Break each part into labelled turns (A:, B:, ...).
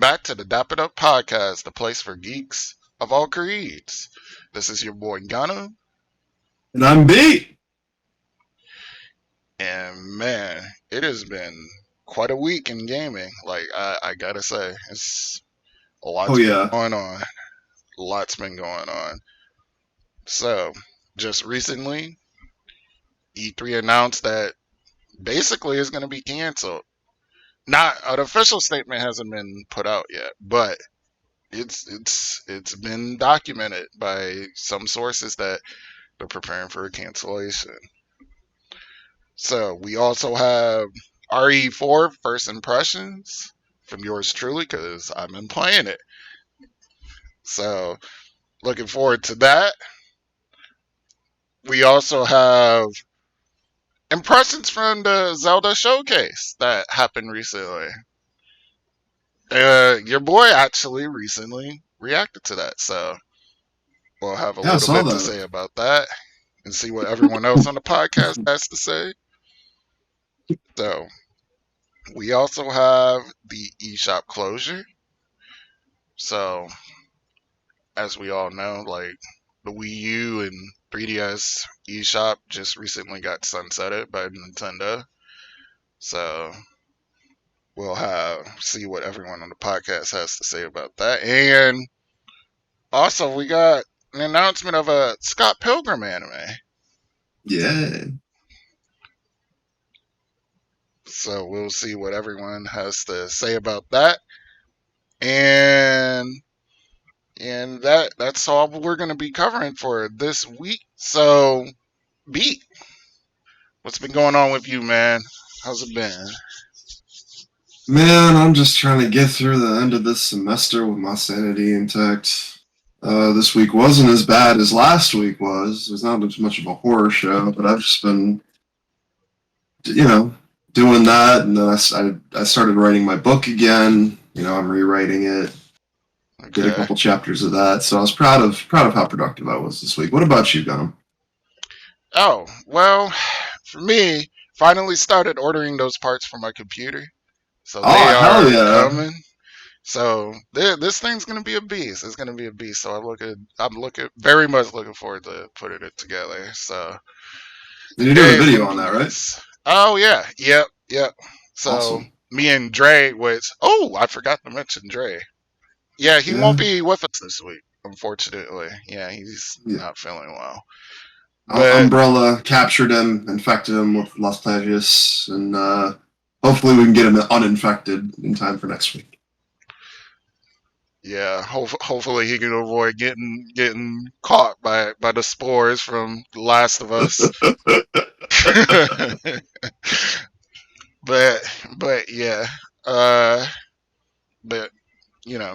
A: back to the Dap It Up podcast, the place for geeks of all creeds. This is your boy Gunnm,
B: And I'm Beat.
A: and man, it has been quite a week in gaming. I gotta say, it's a
B: Oh
A: lot's
B: yeah.
A: going on. Lots been going on. So, just recently, E3 announced that basically it's going to be canceled. Not an official statement hasn't been put out yet, but it's been documented by some sources that they're preparing for a cancellation. So we also have RE4 First Impressions from yours truly because I've been playing it. So looking forward to that. We also have impressions from the Zelda showcase that happened recently. Your boy actually recently reacted to that, so we'll have a
B: Yeah, I
A: little
B: saw
A: bit to
B: that.
A: say about that and see what everyone else on the podcast has to say. So we also have the eShop closure. So as we all know, like the Wii U and 3DS eShop just recently got sunsetted by Nintendo. So we'll have see what everyone on the podcast has to say about that. And also we got an announcement of a Scott Pilgrim anime.
B: Yeah.
A: So we'll see what everyone has to say about that. And that's all we're going to be covering for this week. So, Beat, what's been going on with you, man? How's it been?
B: Man, I'm just trying to get through the end of this semester with my sanity intact. This week wasn't as bad as last week was. It was not as much of a horror show, but I've just been, you know, doing that. And then I started writing my book again. I'm rewriting it. Did a
A: Okay.
B: couple chapters of that. So I was proud of how productive I was this week. What about you, Gunnm?
A: Oh, well, for me, finally started ordering those parts for my computer. So they
B: Oh, hell
A: are
B: yeah.
A: coming. So this thing's gonna be a beast. It's gonna be a beast. So I'm very much looking forward to putting it together. So
B: And you're doing a
A: very
B: video on that, right?
A: pleased. Oh yeah, yep. So
B: Awesome.
A: me and Dray was. Oh, I forgot to mention Dray. Yeah, he won't
B: Yeah.
A: be with us this week, unfortunately. Yeah, he's
B: Yeah.
A: not feeling well. But
B: Umbrella captured him, infected him with Las Plagius, and hopefully we can get him uninfected in time for next week.
A: yeah, hopefully he can avoid getting caught by the spores from The Last of Us. but but yeah, uh, but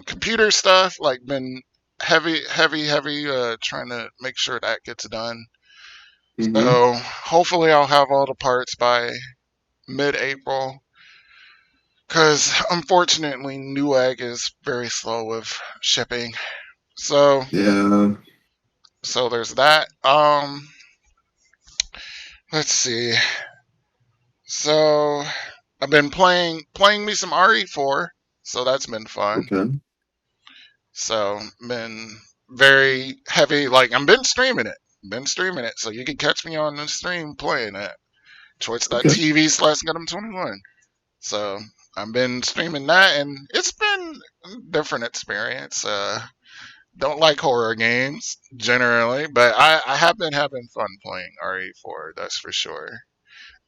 A: computer stuff like been heavy, trying to make sure that gets done.
B: Mm-hmm.
A: So hopefully I'll have all the parts by mid-April. Because unfortunately, Newegg is very slow with shipping. So
B: Yeah.
A: so there's that. Let's see. So I've been playing me some RE4, so that's been fun.
B: Okay.
A: So been very heavy. Like I've been streaming it. Been streaming it, so you can catch me on the stream playing it.
B: Okay.
A: Twitch.tv/Gunnm21. So I've been streaming that, and it's been a different experience. Don't like horror games generally, but I have been having fun playing RE4. That's for sure.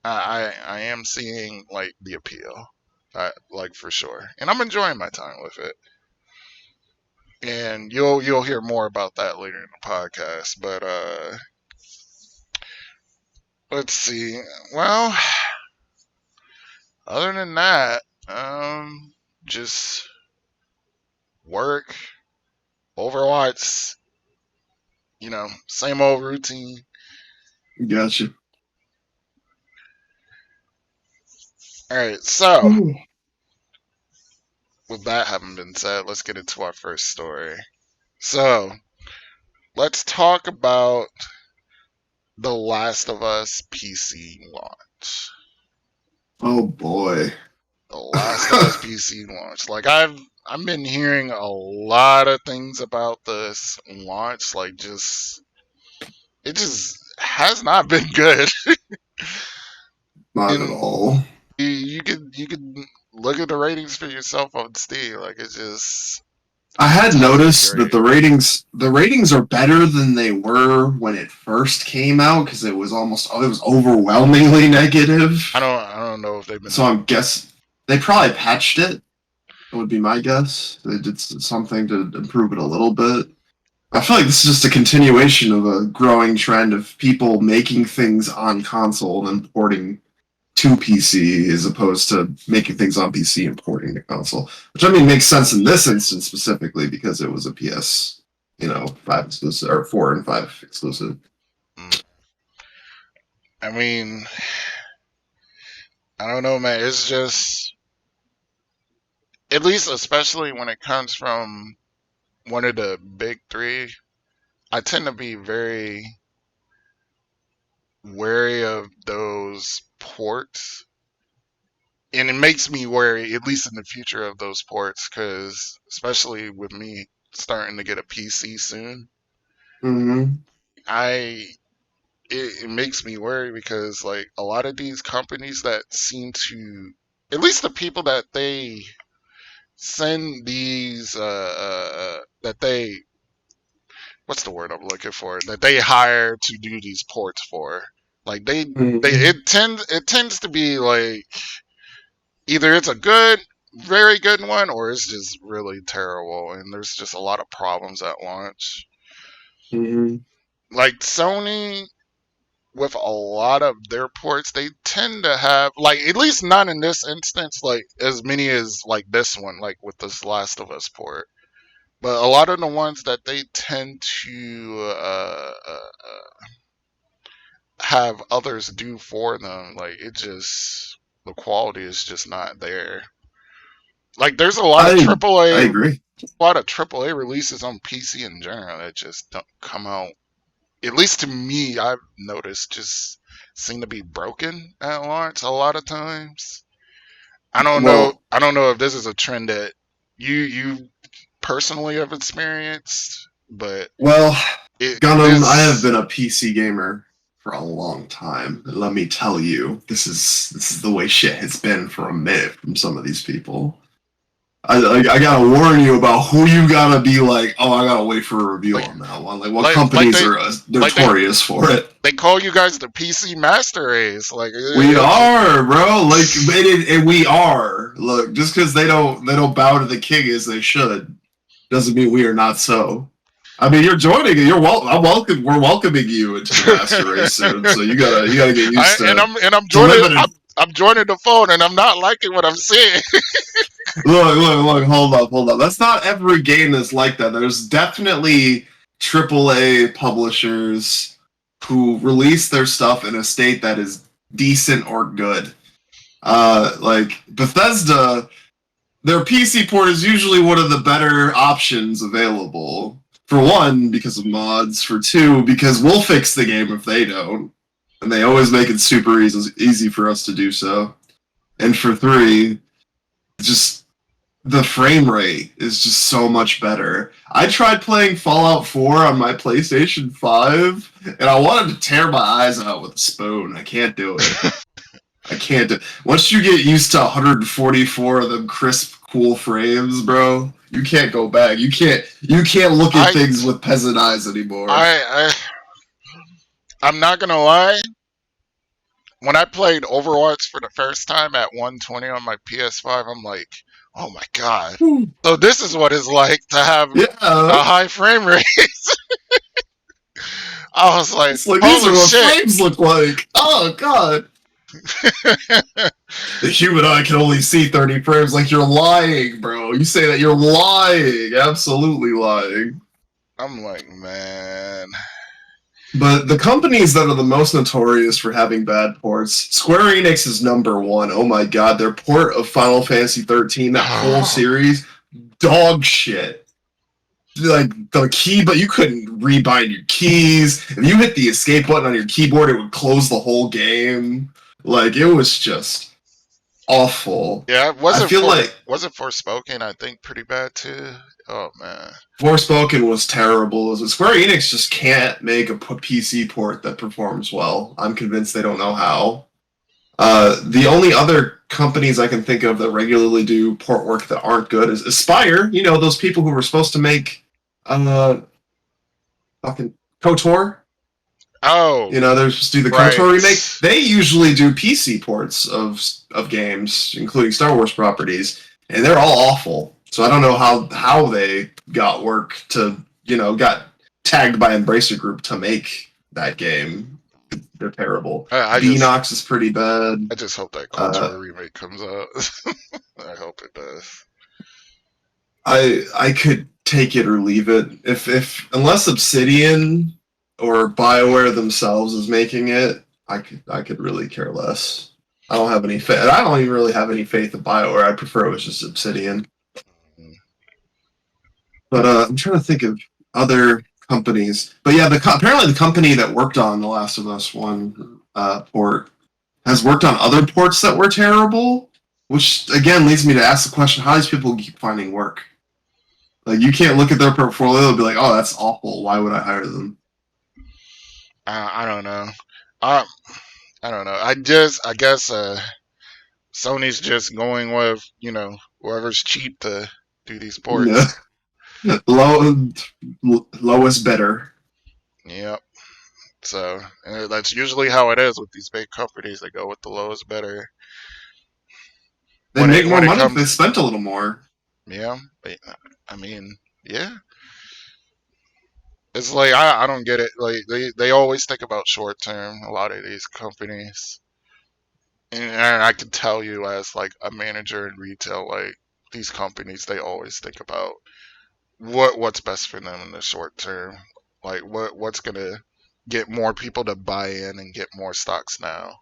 A: I am seeing like the appeal, like for sure, and I'm enjoying my time with it. And you'll hear more about that later in the podcast. But let's see. Well, other than that, just work, Overwatch. Same old routine.
B: Gotcha.
A: All right, so
B: Ooh.
A: with that having been said, let's get into our first story. So let's talk about The Last of Us PC launch.
B: Oh boy.
A: The Last of Us PC launch. Like I've I've been hearing a lot of things about this launch. Like, it just has not been good.
B: Not at
A: And
B: all.
A: you could look at the ratings for yourself on Steam. Like,
B: I had
A: doesn't look
B: noticed that
A: great.
B: the ratings are better than they were when it first came out because it was overwhelmingly negative.
A: I don't know if they've
B: So
A: been.
B: I'm guess they probably patched it. Would be my guess. They did something to improve it a little bit. I feel like this is just a continuation of a growing trend of people making things on console and porting to PC as opposed to making things on PC and porting to console. Which I mean makes sense in this instance specifically because it was a PS, 5 exclusive or 4 and 5 exclusive.
A: Mm, I mean, I don't know, man. It's just, at least, especially when it comes from one of the big three, I tend to be very wary of those ports, and it makes me wary, at least in the future, of those ports, because especially with me starting to get a PC soon,
B: Mm-hmm.
A: I it makes me worry because like a lot of these companies that seem to, at least the people that they send these that they, what's the word I'm looking for, that they hire to do these ports for, like they
B: Mm-hmm.
A: it tends to be like either it's a good, very good one, or it's just really terrible, and there's just a lot of problems at launch.
B: Mm-hmm.
A: Like Sony, with a lot of their ports, they tend to have, like, at least not in this instance, like as many as like this one, like with this Last of Us port. But a lot of the ones that they tend to have others do for them, like the quality is just not there. Like there's a lot of
B: I I
A: AAA,
B: agree.
A: releases on PC in general that just don't come out. At least to me, I've noticed just seem to be broken at launch a lot of times. I don't know.
B: Well,
A: I don't know if this is a trend that you personally have experienced, but
B: well,
A: it
B: Gunnm, I have
A: is.
B: been a PC gamer for a long time. And let me tell you, this is the way shit has been for a minute from some of these people. I gotta warn you about who you gotta be like. Oh, I gotta wait for a review
A: like
B: on that one. Like, what
A: like
B: companies
A: they
B: are
A: like they
B: notorious for it?
A: they call you guys the PC master race. Like
B: We are, bro. Like, and we are. Look, just because they don't bow to the king as they should, doesn't mean we are not so. I mean, you're joining it. You're I'm welcome. We're welcoming you into the master race soon. So you gotta get used
A: I'm
B: to
A: joining.
B: living in.
A: I'm joining the phone, and I'm not liking what I'm seeing.
B: Look. Hold up. That's not every game that's like that. There's definitely AAA publishers who release their stuff in a state that is decent or good. Like Bethesda, their PC port is usually one of the better options available. For one, because of mods. For two, because we'll fix the game if they don't, and they always make it super easy for us to do so. And for three, just the frame rate is just so much better. I tried playing Fallout 4 on my PlayStation 5, and I wanted to tear my eyes out with a spoon. I can't do it. I can't do. Once you get used to 144 of them crisp, cool frames, bro, you can't go back. You can't look at
A: I
B: things with peasant eyes anymore.
A: I I'm not gonna lie. When I played Overwatch for the first time at 120 on my PS5, I'm like, oh my god. So this is what it's like to have
B: Yeah,
A: a high frame rate. I was like,
B: it's like these are
A: holy
B: what
A: shit.
B: frames look like. Oh god, the human eye can only see 30 frames. Like you're lying, bro. You say that you're lying. Absolutely lying.
A: I'm like, man.
B: But the companies that are the most notorious for having bad ports, Square Enix is number one. Oh my god, their port of Final Fantasy 13, that whole series, dog shit. Like the key, but you couldn't rebind your keys. If you hit the escape button on your keyboard, it would close the whole game. Like it was just awful.
A: Yeah,
B: I feel like
A: wasn't Forspoken, I think, pretty bad too. Oh man.
B: Forspoken was terrible. Square Enix just can't make a PC port that performs well. I'm convinced they don't know how. The only other companies I can think of that regularly do port work that aren't good is Aspire. You know, those people who were supposed to make uh, fucking KOTOR.
A: Oh,
B: You know, they're supposed to do the
A: right.
B: KOTOR remake. They usually do PC ports of games, including Star Wars properties, and they're all awful. So I don't know how they got work to, got tagged by Embracer Group to make that game. They're terrible.
A: I just
B: Beanox is pretty bad.
A: I just hope that
B: Uh,
A: KOTOR remake comes out. I hope it does.
B: I could take it or leave it. If unless Obsidian or BioWare themselves is making it, I could really care less. I don't have any faith. I don't even really have any faith in BioWare. I prefer it was just Obsidian.
A: Mm.
B: But I'm trying to think of other companies. But yeah, apparently the company that worked on The Last of Us One port has worked on other ports that were terrible, which again leads me to ask the question: how do these people keep finding work? Like you can't look at their portfolio and be like, "Oh, that's awful. Why would I hire them?"
A: I don't know. I I don't know. I guess Sony's just going with whoever's cheap to do these
B: Yeah,
A: ports.
B: low, lowest better.
A: Yep. So that's usually how it is with these big companies. They go with the lowest bidder
B: They
A: when
B: make more
A: it
B: money if they
A: comes.
B: spent a little more.
A: Yeah. I mean, yeah. It's like I don't get it. Like they always think about short term. A lot of these companies, and I can tell you as like a manager in retail, like these companies, they always think about what's best for them in the short term. Like what's gonna get more people to buy in and get more stocks now.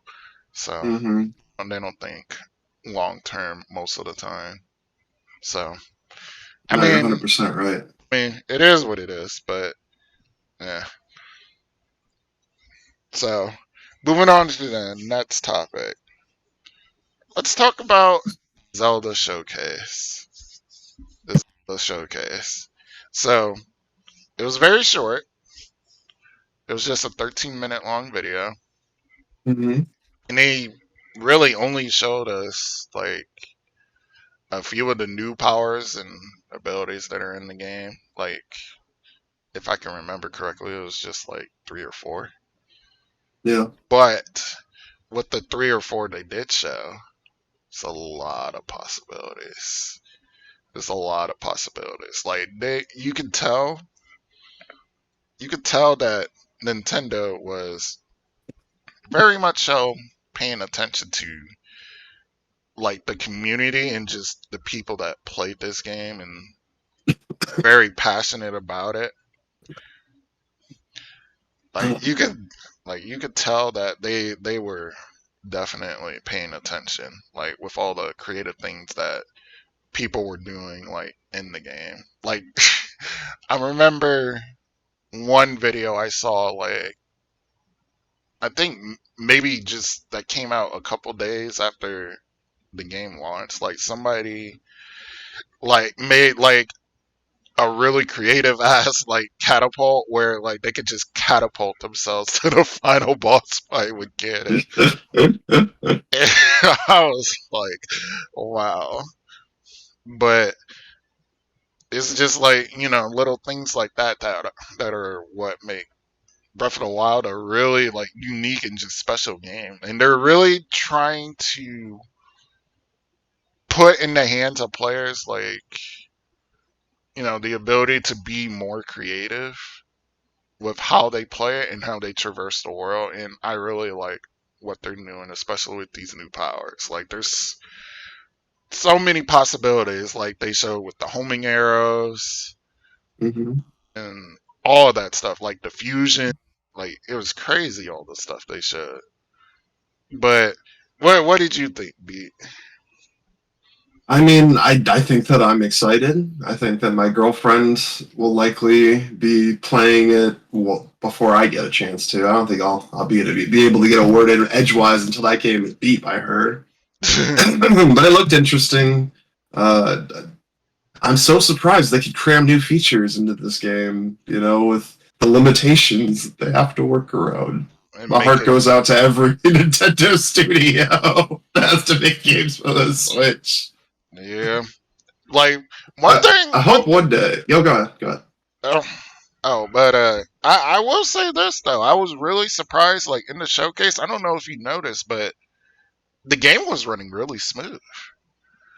A: So
B: Mm-hmm.
A: they don't think long term most of the time. So I
B: No, you're
A: mean,
B: 100% right.
A: it is what it is. But yeah. So moving on to the next topic. Let's talk about Zelda Showcase. The Zelda Showcase. So it was very short. It was just a 13-minute long video,
B: Mm-hmm.
A: and they really only showed us like a few of the new powers and abilities that are in the game. Like if I can remember correctly, it was just like three or four.
B: Yeah.
A: But with the three or four they did show, it's a lot of possibilities. There's a lot of possibilities. Like you could tell that Nintendo was very much so paying attention to like the community and just the people that played this game and very passionate about it. Like you could tell that they were definitely paying attention, like with all the creative things that people were doing like in the game. Like I remember one video I saw, like I think maybe just that came out a couple days after the game launched. Like somebody like made like a really creative ass like catapult where like they could just catapult themselves to the final boss fight with Ganon. And I was like, wow. But it's just like little things like that are what make Breath of the Wild a really like unique and just special game, and they're really trying to put in the hands of players like the ability to be more creative with how they play it and how they traverse the world. And I really like what they're doing, especially with these new powers. Like there's so many possibilities, like they showed with the homing arrows
B: Mm-hmm.
A: and all of that stuff, like the fusion. Like it was crazy all the stuff they showed. But what did you think, Beat?
B: I mean, I think that I'm excited. I think that my girlfriend will likely be playing it before I get a chance to. I don't think I'll be able to get awarded edgewise until that game is beat by her. But it looked interesting. Uh, I'm so surprised they could cram new features into this game, with the limitations that they have to work around.
A: And
B: My
A: make
B: heart
A: it,
B: goes out to every Nintendo studio that has to make games for the Switch.
A: yeah. Like one thing,
B: I
A: one
B: hope one day. Yo, go ahead. Go ahead.
A: oh, oh, but I will say this though. I was really surprised. Like in the showcase, I don't know if you noticed, but the game was running really smooth.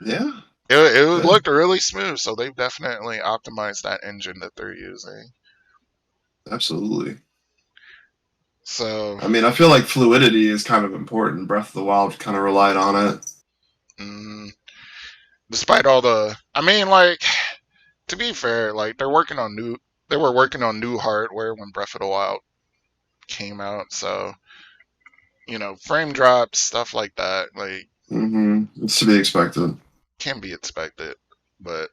B: Yeah,
A: It
B: yeah,
A: looked really smooth, so they've definitely optimized that engine that they're using.
B: absolutely.
A: So,
B: I mean, I feel like fluidity is kind of important. Breath of the Wild kind of relied on it.
A: mm, despite all the, I mean, like to be fair, like they were working on new hardware when Breath of the Wild came out, so frame drops, stuff like that, like
B: It's to be expected.
A: can be expected, but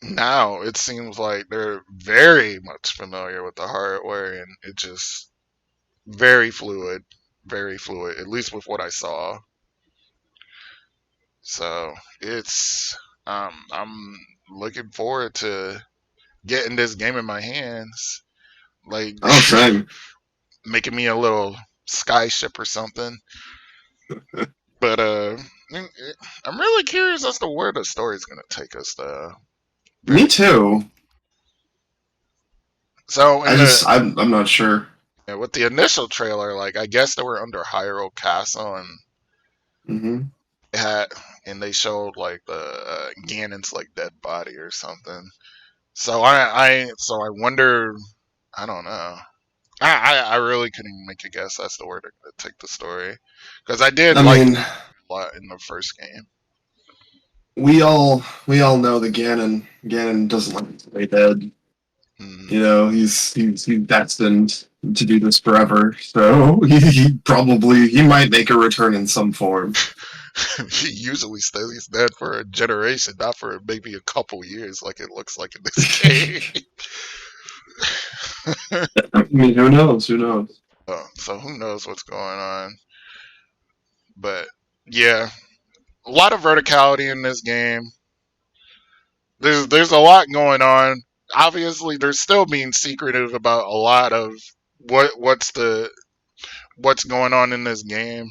A: now it seems like they're very much familiar with the hardware and it just very fluid, very fluid, at least with what I saw. So it's I'm looking forward to getting this game in my hands, like
B: Oh, same.
A: making me a little skyship or something. But I'm really curious as to where the story's gonna take us. Though,
B: Me
A: very.
B: too.
A: So in the
B: I'm not sure.
A: with the initial trailer, like I guess they were under Hyrule Castle and
B: Hmm.
A: it had and they showed like the Ganon's like dead body or something. So I wonder. I don't know. I really couldn't make a guess as to where they're gonna take the story because I did
B: I
A: like
B: mean,
A: a lot in the first game.
B: we all know that Ganon doesn't like to stay dead.
A: Mm.
B: He's destined to do this forever. So he might make a return in some form.
A: He usually stays dead for a generation, not for maybe a couple years, like it looks like in this game.
B: I mean, who knows? Who knows?
A: So who knows what's going on? But yeah, a lot of verticality in this game. There's a lot going on. Obviously, they're still being secretive about a lot of what's going on in this game.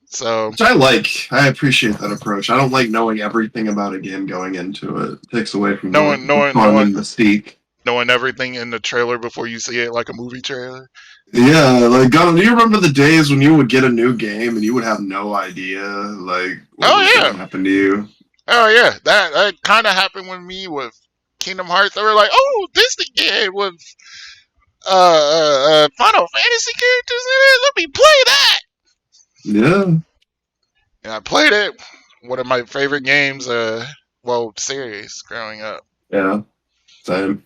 A: So
B: Which I like. I appreciate that approach. I don't like knowing everything about a game going into it. It takes away from the,
A: knowing
B: the
A: knowing
B: fun
A: knowing
B: and mystique.
A: knowing everything in the trailer before you see it, like a movie trailer.
B: Yeah, like Gunnm, do you remember the days when you would get a new game and you would have no idea like what was
A: Oh
B: going to
A: yeah,
B: happen to you?
A: oh yeah. That kind of happened with me with Kingdom Hearts. They were like, "Oh, this the game with Final Fantasy characters in it. Let me play that."
B: Yeah,
A: And I played it. One of my favorite games, series growing up.
B: yeah, same.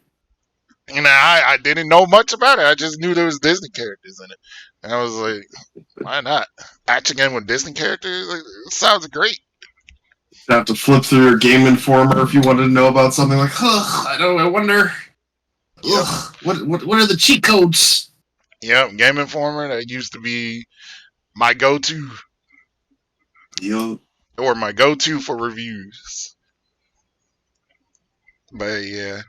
A: I didn't know much about it. I just knew there was Disney characters in it, and I was like, why not? Action game with Disney characters, like, it sounds great.
B: You have to flip through your Game Informer if you wanted to know about something like, ugh, I don't. I wonder,
A: Yep,
B: what are the cheat codes?
A: yep. Game Informer that used to be my go-to
B: Yo,
A: or my go-to for reviews. But yeah,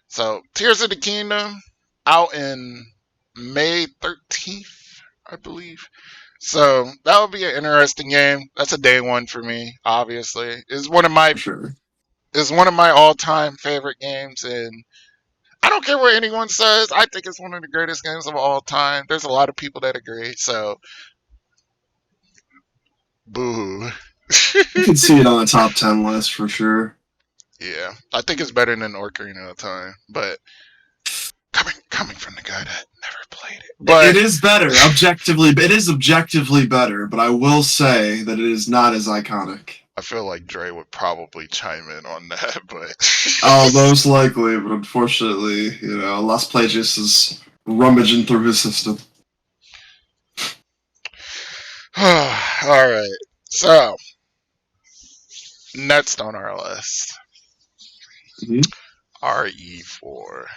A: So Tears of the Kingdom out in May 13th, I believe. So that would be an interesting game. That's a day one for me. Obviously,
B: for sure.
A: is one of my all time favorite games, and I don't care what anyone says. I think it's one of the greatest games of all time. There's a lot of people that agree. So boo.
B: I could see it on the top 10 list for sure.
A: Yeah, I think it's better than Ocarina of Time, but coming from the guy that never played it,
B: It
A: but
B: is better, objectively. It is objectively better, but I will say that it is not as iconic.
A: I feel like Dray would probably chime in on that, but
B: Oh, most likely, but unfortunately, Las Plagas is rummaging through his system.
A: all right. So next on our list,
B: Mm-hmm.
A: RE4.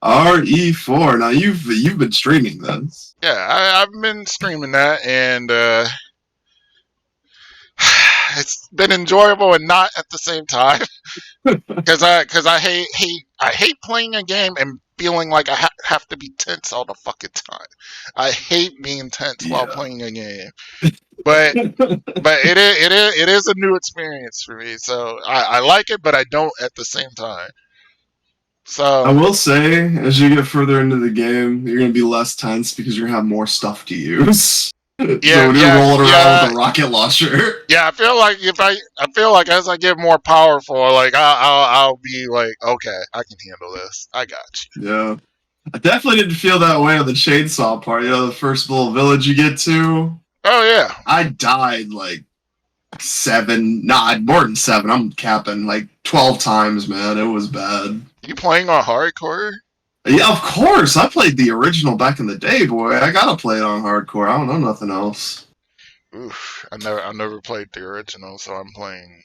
B: RE4. Now you've been streaming this.
A: Yeah, I've been streaming that, and it's been enjoyable and not at the same time. Because I hate playing a game and feeling like I have to be tense all the fucking time. I hate being tense while
B: Yeah.
A: playing a game. But it is a new experience for me. So I like it, but I don't at the same time.
B: I
A: So
B: will say, as you get further into the game, you're gonna be less tense because you're gonna have more stuff to use. So
A: yeah,
B: when you're
A: yeah,
B: rolling around
A: yeah.
B: with a rocket launcher,
A: Yeah, I feel like as I get more powerful, like I'll be like, okay, I can handle this. I got you.
B: yeah. I definitely didn't feel that way on the chainsaw part. You know, the first little village you get to,
A: Oh yeah,
B: I died like 7, not more than 7. I'm capping like 12 times, man. It was bad.
A: you playing on hardcore?
B: Yeah, of course. I played the original back in the day, boy. I gotta play it on hardcore. I don't know nothing else.
A: Oof, I never played the original, so I'm playing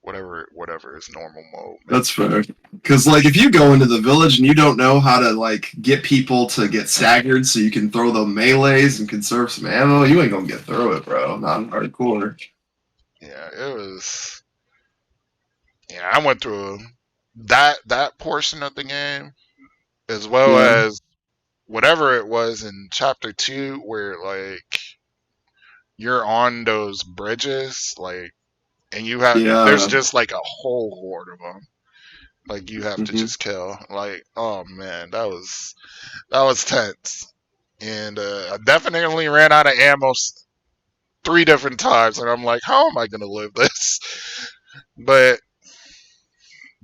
A: whatever is normal mode.
B: That's fair. Because like, if you go into the village and you don't know how to like get people to get staggered so you can throw the melees and conserve some ammo, you ain't gonna get through it, bro. Not in hardcore.
A: Yeah, it was. Yeah, I went through that portion of the game as well
B: Yeah.
A: as whatever it was in chapter 2 where like you're on those bridges like and there's
B: Yeah.
A: just like a whole horde of them like you have to
B: Hmm.
A: just kill like oh man that was tense and I definitely ran out of ammo 3 different times and I'm like how am I gonna live this but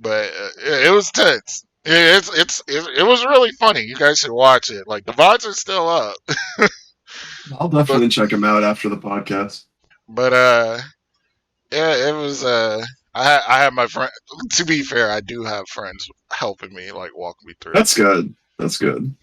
A: it was tense. It was really funny. You guys should watch it. Like the VODs are still up,
B: I'll
A: but
B: definitely check them out after the podcast.
A: but yeah, it was I had my friend. To be fair, I do have friends helping me like walk me through.
B: That's good. That's good.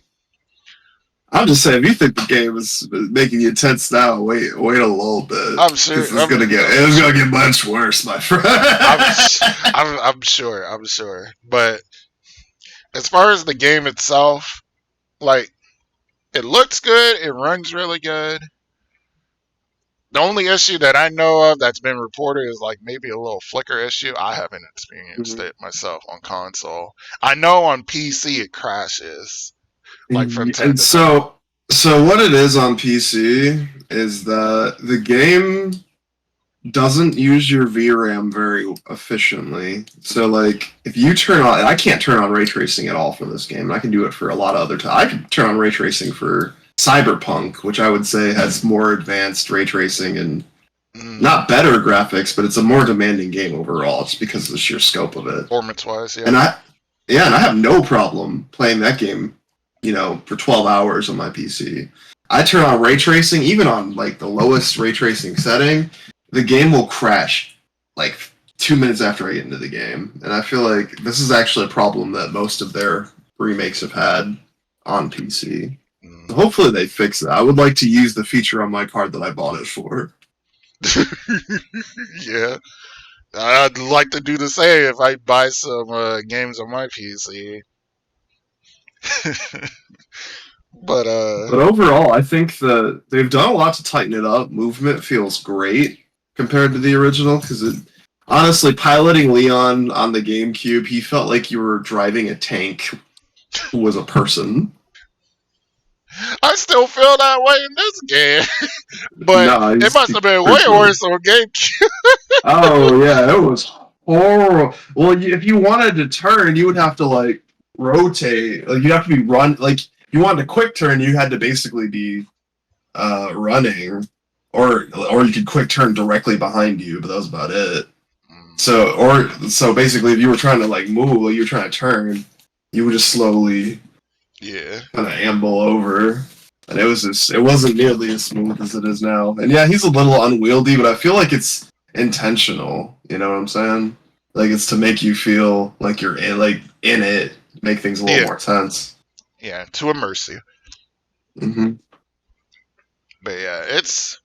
B: I'm just saying, if you think the game is making you tense now, wait a little bit
A: I'm sure.
B: because it's gonna get much worse, my friend.
A: I'm, I'm sure. I'm sure. But as far as the game itself, like it looks good. It runs really good. The only issue that I know of that's been reported is like maybe a little flicker issue. I haven't experienced
B: Mhm.
A: it myself on console. I know on PC it crashes like from time
B: And
A: to time.
B: so what it is on PC is that the game doesn't use your VRAM very efficiently. So like if you turn on, I can't turn on ray tracing at all for this game. I can do it for a lot of other times. I can turn on ray tracing for Cyberpunk, which I would say has more advanced ray tracing and
A: Mm,
B: not better graphics, but it's a more demanding game overall, just because of the sheer scope of it.
A: performance wise,
B: And
A: yeah.
B: I have no problem playing that game, for 12 hours on my PC. I turn on ray tracing, even on like the lowest ray tracing setting, the game will crash like 2 minutes after I get into the game. And I feel like this is actually a problem that most of their remakes have had on PC. So
A: Mm.
B: hopefully they fix that. I would like to use the feature on my card that I bought it for.
A: Yeah, I'd like to do the same if I buy some games on my PC. but
B: But overall, I think that they've done a lot to tighten it up. Movement feels great compared to the original because honestly, piloting Leon on the GameCube, he felt like you were driving a tank who was a person.
A: I still feel that way in this game. But
B: No,
A: it
B: he's
A: must have been way
B: truthfully.
A: worse on GameCube.
B: Oh yeah, it was horrible. Well, if you wanted to turn, you would have to like rotate. Like you'd have to be run. Like if you wanted to quick turn, you had to basically be running, or you could quick turn directly behind you, but that was about it. So basically, if you were trying to like move, like you were trying to turn, you would just slowly
A: Yeah.
B: kind of amble over, and it wasn't nearly as smooth as it is now. And yeah, he's a little unwieldy, but I feel like it's intentional. You know what I'm saying? Like it's to make you feel like you're in it, make things a little
A: Yeah.
B: more tense.
A: Yeah. To immerse you.
B: Hmm.
A: But yeah, it's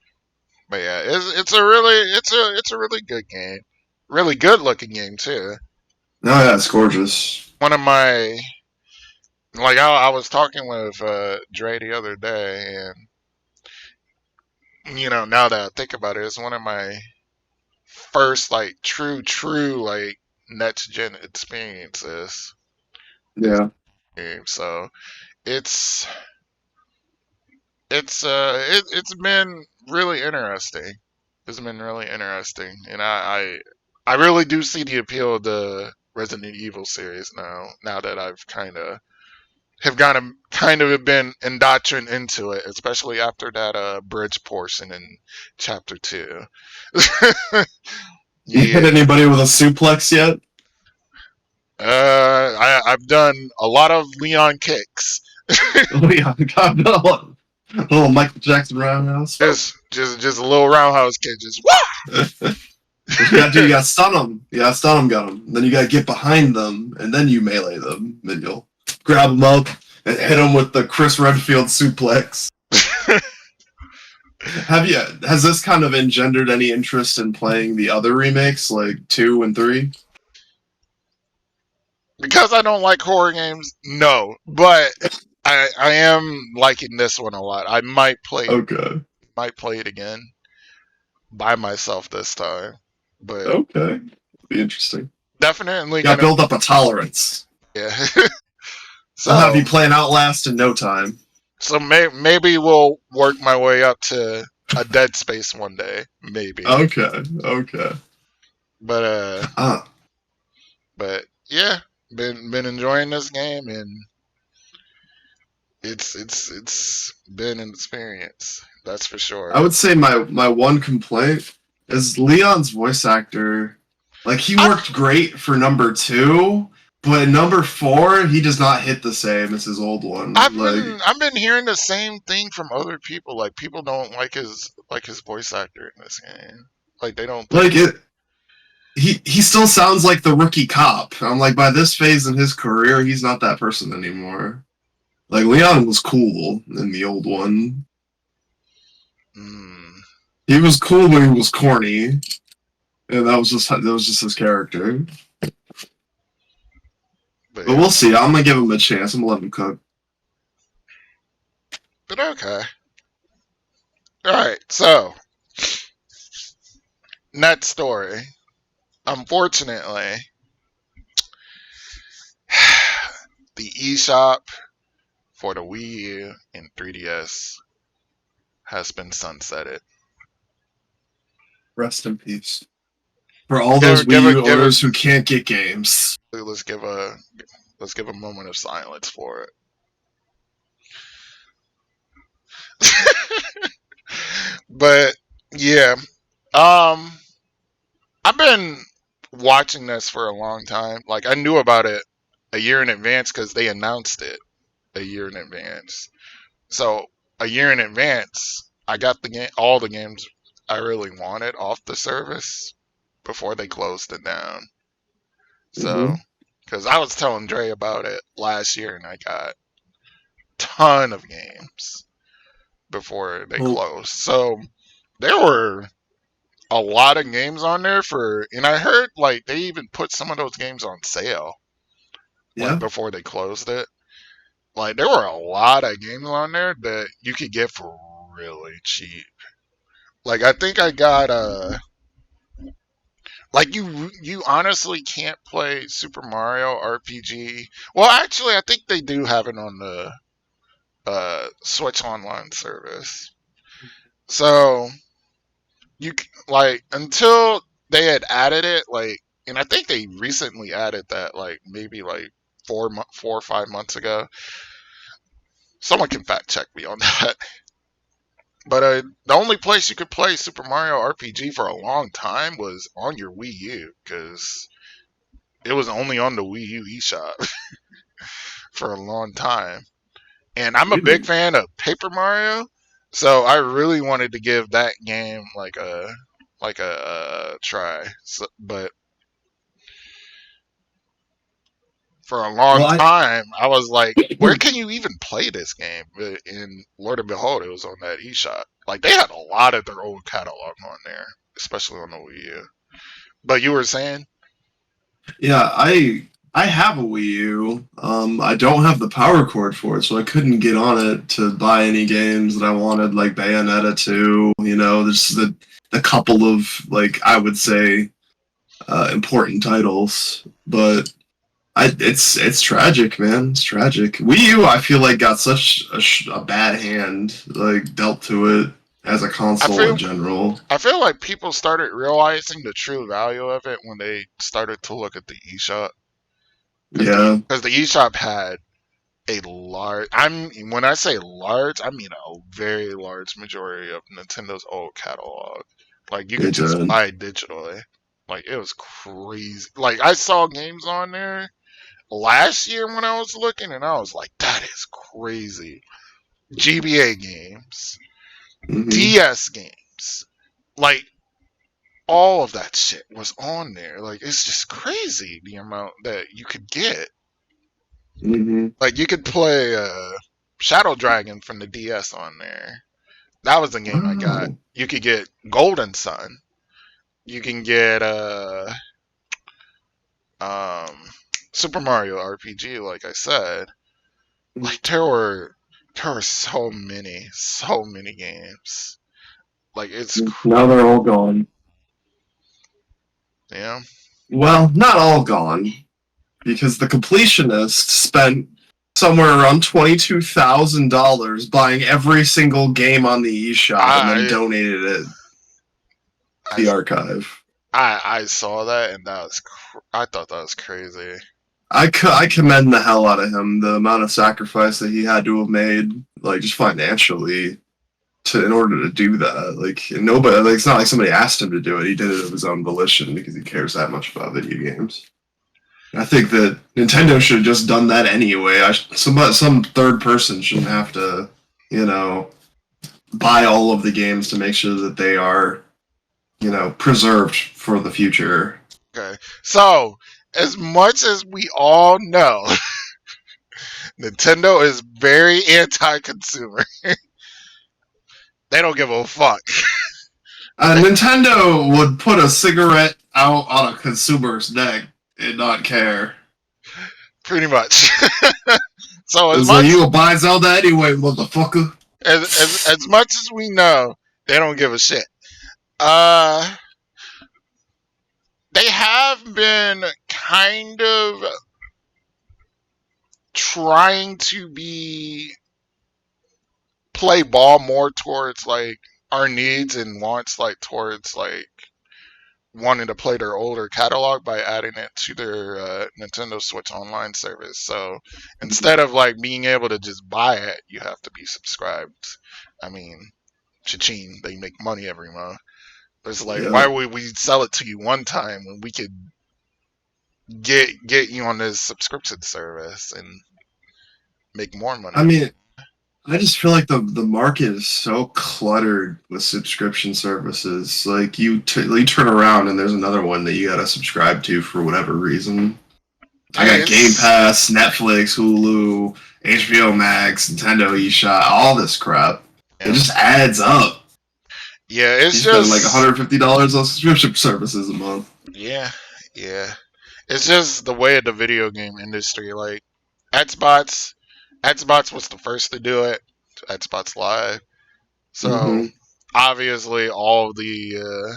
A: a really good game. Really good looking game too.
B: Oh yeah, it's gorgeous.
A: One of my Like I was talking with Dray the other day, and now that I think about it, it's one of my first like true like next gen experiences. This
B: Yeah.
A: game, so it's it's been really interesting. It's been really interesting, and I really do see the appeal of the Resident Evil series now. Now that I've kind of been indoctrinated into it, especially after that bridge portion in chapter two.
B: You hit
A: Yeah.
B: anybody with a suplex yet?
A: I've done a lot of Leon kicks.
B: Oh yeah, got a little Michael Jackson roundhouse.
A: Just a little roundhouse kick. Just wah!
B: What you gotta do, you gotta stun them. You gotta stun them, got them. Then you gotta get behind them, and then you melee them. Then you'll grab them up and hit them with the Chris Redfield suplex. Has this kind of engendered any interest in playing the other remakes, like 2 and 3?
A: Because I don't like horror games, no. But I am liking this one a lot. I
B: Okay.
A: might play it again by myself this time. But
B: Okay. Be interesting.
A: definitely
B: You gotta
A: gonna
B: build up a tolerance.
A: yeah.
B: I'll have
A: so
B: you playing Outlast in no time.
A: maybe we'll work my way up to a Dead Space one day, maybe.
B: Okay. Okay.
A: But
B: Ah,
A: but yeah, been enjoying this game, and it's been an experience. That's for
B: I
A: sure.
B: would say my one complaint is Leon's voice actor. Like he
A: I
B: worked great for number 2, but in number 4 he does not hit the same as his old one.
A: I've been hearing the same thing from other people. Like people don't like his voice actor in this game. Like they don't think
B: like it. He still sounds like the rookie cop. I'm like, by this phase in his career, he's not that person anymore. Like Leon was cool in the old one.
A: mm,
B: He was cool when he was corny, and that was just his character.
A: but
B: But
A: yeah.
B: we'll see. I'm gonna give him a chance. I'm gonna let him cook.
A: But okay. Alright, so next story. Unfortunately, the eShop for the Wii U and 3DS has been sunsetted.
B: Rest in peace for all those Wii U owners who can't get games.
A: Let's give a moment of silence for it. But yeah, um, I've been watching this for a long time. Like I knew about it a year in advance because they announced it a year in advance. So a year in advance, I got all the games I really wanted off the service before they closed it down. So,
B: Mm-hmm.
A: because I was telling Dre about it last year, and I got a ton of games before they
B: Well,
A: closed. So there were a lot of games on there and I heard like they even put some of those games on sale like
B: yeah.
A: before they closed it. Like there were a lot of games on there that you could get for really cheap. Like I think I got like you honestly can't play Super Mario RPG. Well, actually I think they do have it on the Switch Online service. So like until they had added it like and I think they recently added that like maybe like 4 or 5 months ago. Someone can fact check me on that. But the only place you could play Super Mario RPG for a long time was on your Wii U because it was only on the Wii U eShop for a long time. And I'm a big
B: Really?
A: fan of Paper Mario, so I really wanted to give that game like a try. So, but for a
B: Well,
A: long
B: I
A: time, I was like, where can you even play this game? But in Lord and Behold, it was on that eShop. Like they had a lot of their old catalog on there, especially on the Wii U. But you were saying,
B: yeah, I I have a Wii U. I don't have the power cord for it, so I couldn't get on it to buy any games that I wanted, like Bayonetta 2. You know, there's the couple of like I would say important titles, but it's tragic, man. It's tragic. Wii U, I feel like got such a bad hand, like dealt to it as a
A: I
B: console in
A: feel
B: general.
A: I feel like people started realizing the true value of it when they started to look at the eShop,
B: Yeah,
A: because the eShop had a large. When I say large, I mean a very large majority of Nintendo's old catalog. Like you could
B: it
A: just
B: did.
A: buy it digitally. Like it was crazy. Like I saw games on there last year when I was looking, and I was like, that is crazy. GBA games,
B: Hmm.
A: DS games, like all of that shit was on there. Like it's just crazy the amount that you could get.
B: Hmm.
A: Like you could play Shadow Dragon from the DS on there. That was the game I got.
B: Wow.
A: You could get Golden Sun. You can get um Super Mario RPG, like I said. Like there were so many games. Like it's
B: Now they're all gone.
A: yeah.
B: Well, not all gone, because the completionist spent somewhere around $22,000 buying every single game on the eShop and then
A: I
B: donated it to
A: I
B: the archive.
A: I saw that and I thought that was crazy.
B: I commend the hell out of him. The amount of sacrifice that he had to have made, like just financially, to in order to do that. Like and nobody, like it's not like somebody asked him to do it. He did it of his own volition because he cares that much about video games. I think that Nintendo should have just done that anyway. Some third person shouldn't have to, you know, buy all of the games to make sure that they are, preserved for the future.
A: Okay. So, as much as we all know, Nintendo is very anti-consumer. They don't give a fuck.
B: Nintendo would put a cigarette out on a consumer's neck and not care.
A: Pretty much. So
B: It's like you will buy Zelda anyway, motherfucker.
A: as much as we know, they don't give a shit. Uh they have been kind of trying to be play ball more towards like our needs and wants, like towards like wanting to play their older catalog by adding it to their Nintendo Switch Online service. So instead of like being able to just buy it, you have to be subscribed. I mean, cha-ching, they make money every month. It's like,
B: Yeah.
A: why would we sell it to you one time when we could get you on this subscription service and make more
B: I
A: money?
B: mean, I just feel like the market is so cluttered with subscription services. Like you turn around and there's another one that you gotta subscribe to for whatever reason. I got Game
A: It's
B: Pass, Netflix, Hulu, HBO Max, Nintendo eShop, all this crap. It
A: yeah,
B: just adds up.
A: yeah.
B: You
A: It's
B: spend like
A: just
B: $150 on subscription services a month.
A: yeah, yeah. It's just the way of the video game industry. Like Xbox, Xbox was the first to do it. Xbox Live. So
B: Mm-hmm.
A: obviously, all of the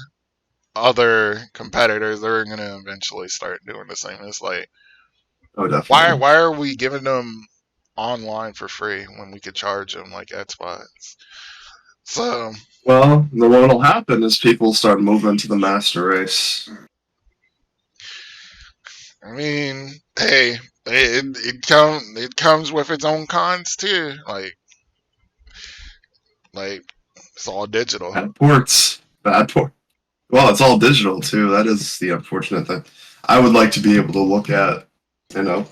A: other competitors are gonna eventually start doing the same. It's like,
B: Oh, definitely.
A: why are we giving them online for free when we could charge them like Xbox? So
B: Well, then what'll happen is people start moving to the master race.
A: I mean, hey, it comes with its own cons too. Like it's all digital.
B: Bad ports. Bad port. Well, it's all digital too. That is the unfortunate thing. I would like to be able to look at,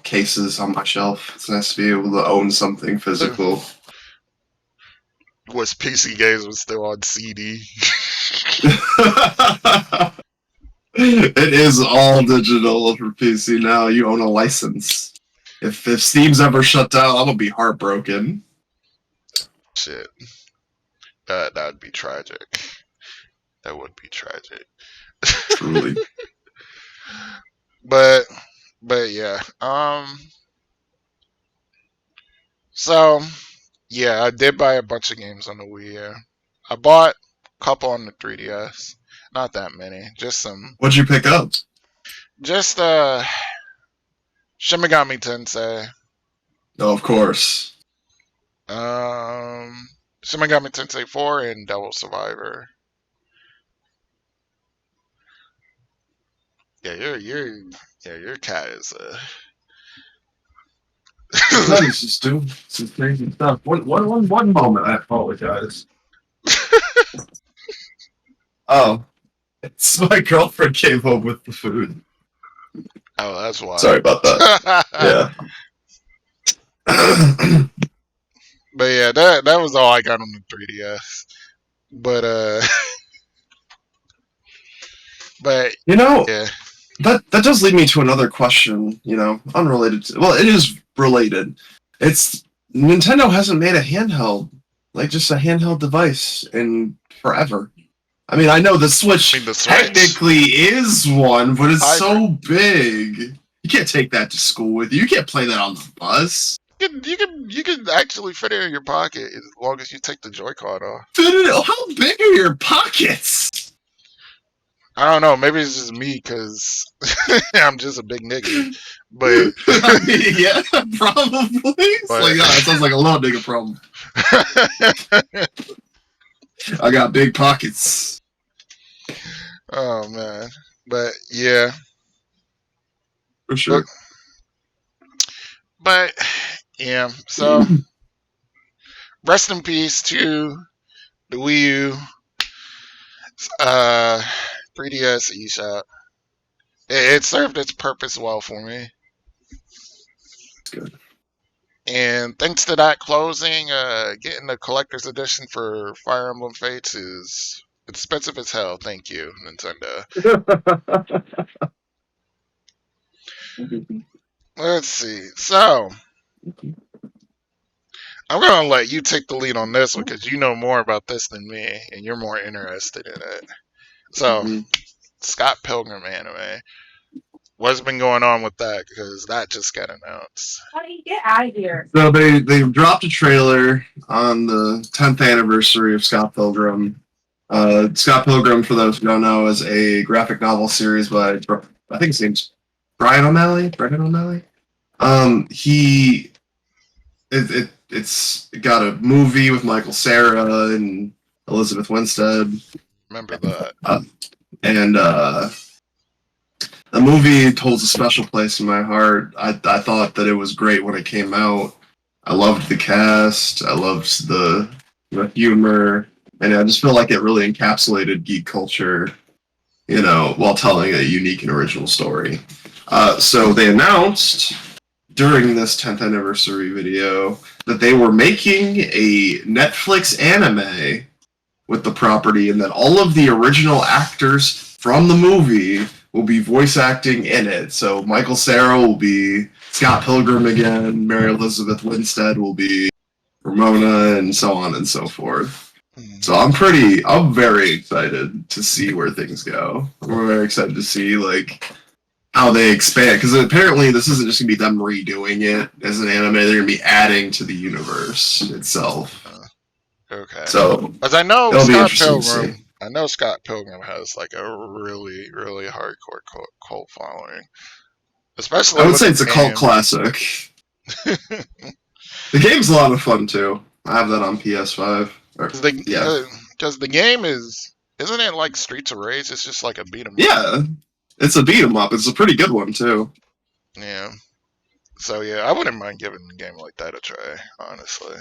B: cases on my shelf. It's nice to be able to own something physical.
A: Was PC games was still on CD.
B: It is all digital for PC now. You own a license. If Steam's ever shut down, I'm gonna be heartbroken.
A: Shit, that would be tragic. That would be tragic.
B: Truly.
A: but But yeah, so yeah, I did buy a bunch of games on the Wii U. I bought a couple on the 3DS. Not that many, just some.
B: What'd you pick up?
A: Just Shin Megami Tensei.
B: Oh, of course.
A: Um, Shin Megami Tensei 4 and Devil Survivor. Yeah, your cat is
B: That is just doing some crazy stuff. One moment, I apologize. Oh, it's my girlfriend came home with the food.
A: Oh, that's why.
B: Sorry about that. Yeah.
A: But yeah, that was all I got on the 3DS. But but
B: You know,
A: yeah,
B: that does lead me to another question, unrelated to, well, it is related. It's Nintendo hasn't made a handheld, like just a handheld device in forever. I mean, I know the
A: I
B: Switch
A: mean the Switch
B: technically is one, but it's
A: hybrid.
B: so big. You can't take that to school with you. You can't play that on the bus.
A: You can actually fit it in your pocket as long as you take the Joy-Con off.
B: How big are your pockets?
A: I don't know. Maybe it's just me because I'm just a big nigga. But
B: I mean, yeah, probably. It's like,
A: but
B: that sounds like a little nigga problem. I got big pockets.
A: oh man. But yeah.
B: For
A: But
B: sure.
A: but yeah. So rest in peace to the Wii U, uh, 3DS eShop. It served its purpose well for me.
B: It's good.
A: And thanks to that closing, getting the collector's edition for Fire Emblem Fates is expensive as hell. Thank you, Nintendo. Let's see. So I'm gonna let you take the lead on this one because you know more about this than me, and you're more interested in it. So
B: Mhm.
A: Scott Pilgrim anime. What's been going on with that? Because that just got announced.
C: How do you get out of here?
B: So they dropped a trailer on the 10th anniversary of Scott Pilgrim. Scott Pilgrim, for those who don't know, is a graphic novel series by I think his name's Brian O'Malley. Brian O'Malley. It's got a movie with Michael Cera and Elizabeth Winstead,
A: Remember that?
B: uh, and the movie holds a special place in my heart. I thought that it was great when it came out. I loved the cast. I loved the humor, and I just feel like it really encapsulated geek culture, while telling a unique and original story. So they announced during this 10th anniversary video that they were making a Netflix anime with the property, and that all of the original actors from the movie will be voice acting in it. So Michael Cera will be Scott Pilgrim again, Mary Elizabeth Winstead will be Ramona, and so on and so forth. So I'm very excited to see where things go. I'm very excited to see how they expand, because apparently this isn't just gonna be them redoing it as an anime. They're gonna be adding to the universe itself.
A: Okay.
B: So
A: As I know,
B: it'll be
A: Scott
B: interesting to see.
A: Pilgrim. I know Scott Pilgrim has like a really, really hardcore cult following, especially
B: I would
A: with
B: say
A: the
B: it's a cult
A: game.
B: classic. The game's a lot of fun too. I have that on PS5. Yeah,
A: Because the game isn't it like Streets of Rage? It's just like a beat 'em up.
B: yeah. It's a beat 'em up. It's a pretty good one too.
A: Yeah. So yeah, I wouldn't mind giving a game like that a try, honestly.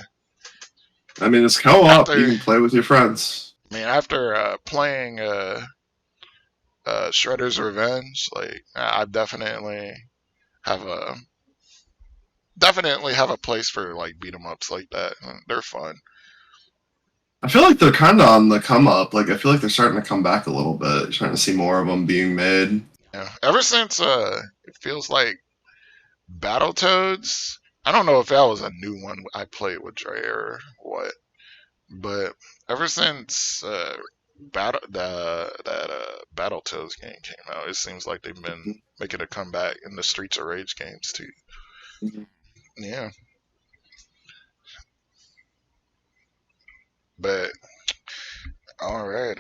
B: I mean, it's co-op. You
A: After
B: can play with your friends.
A: after playing Shredder's Revenge, like I have a definitely have a place for like beat 'em ups like that. They're fun.
B: I feel like they're kind of on the come up. Like, I feel like they're starting to come back a little bit. Starting to see more of them being made.
A: Yeah. Ever since it feels like Battletoads. I don't know if that was a new one I played with Dray or what, but ever since Battletoads game came out. It seems like they've been making a comeback in the Streets of Rage games too.
B: Mhm.
A: Yeah, but all right.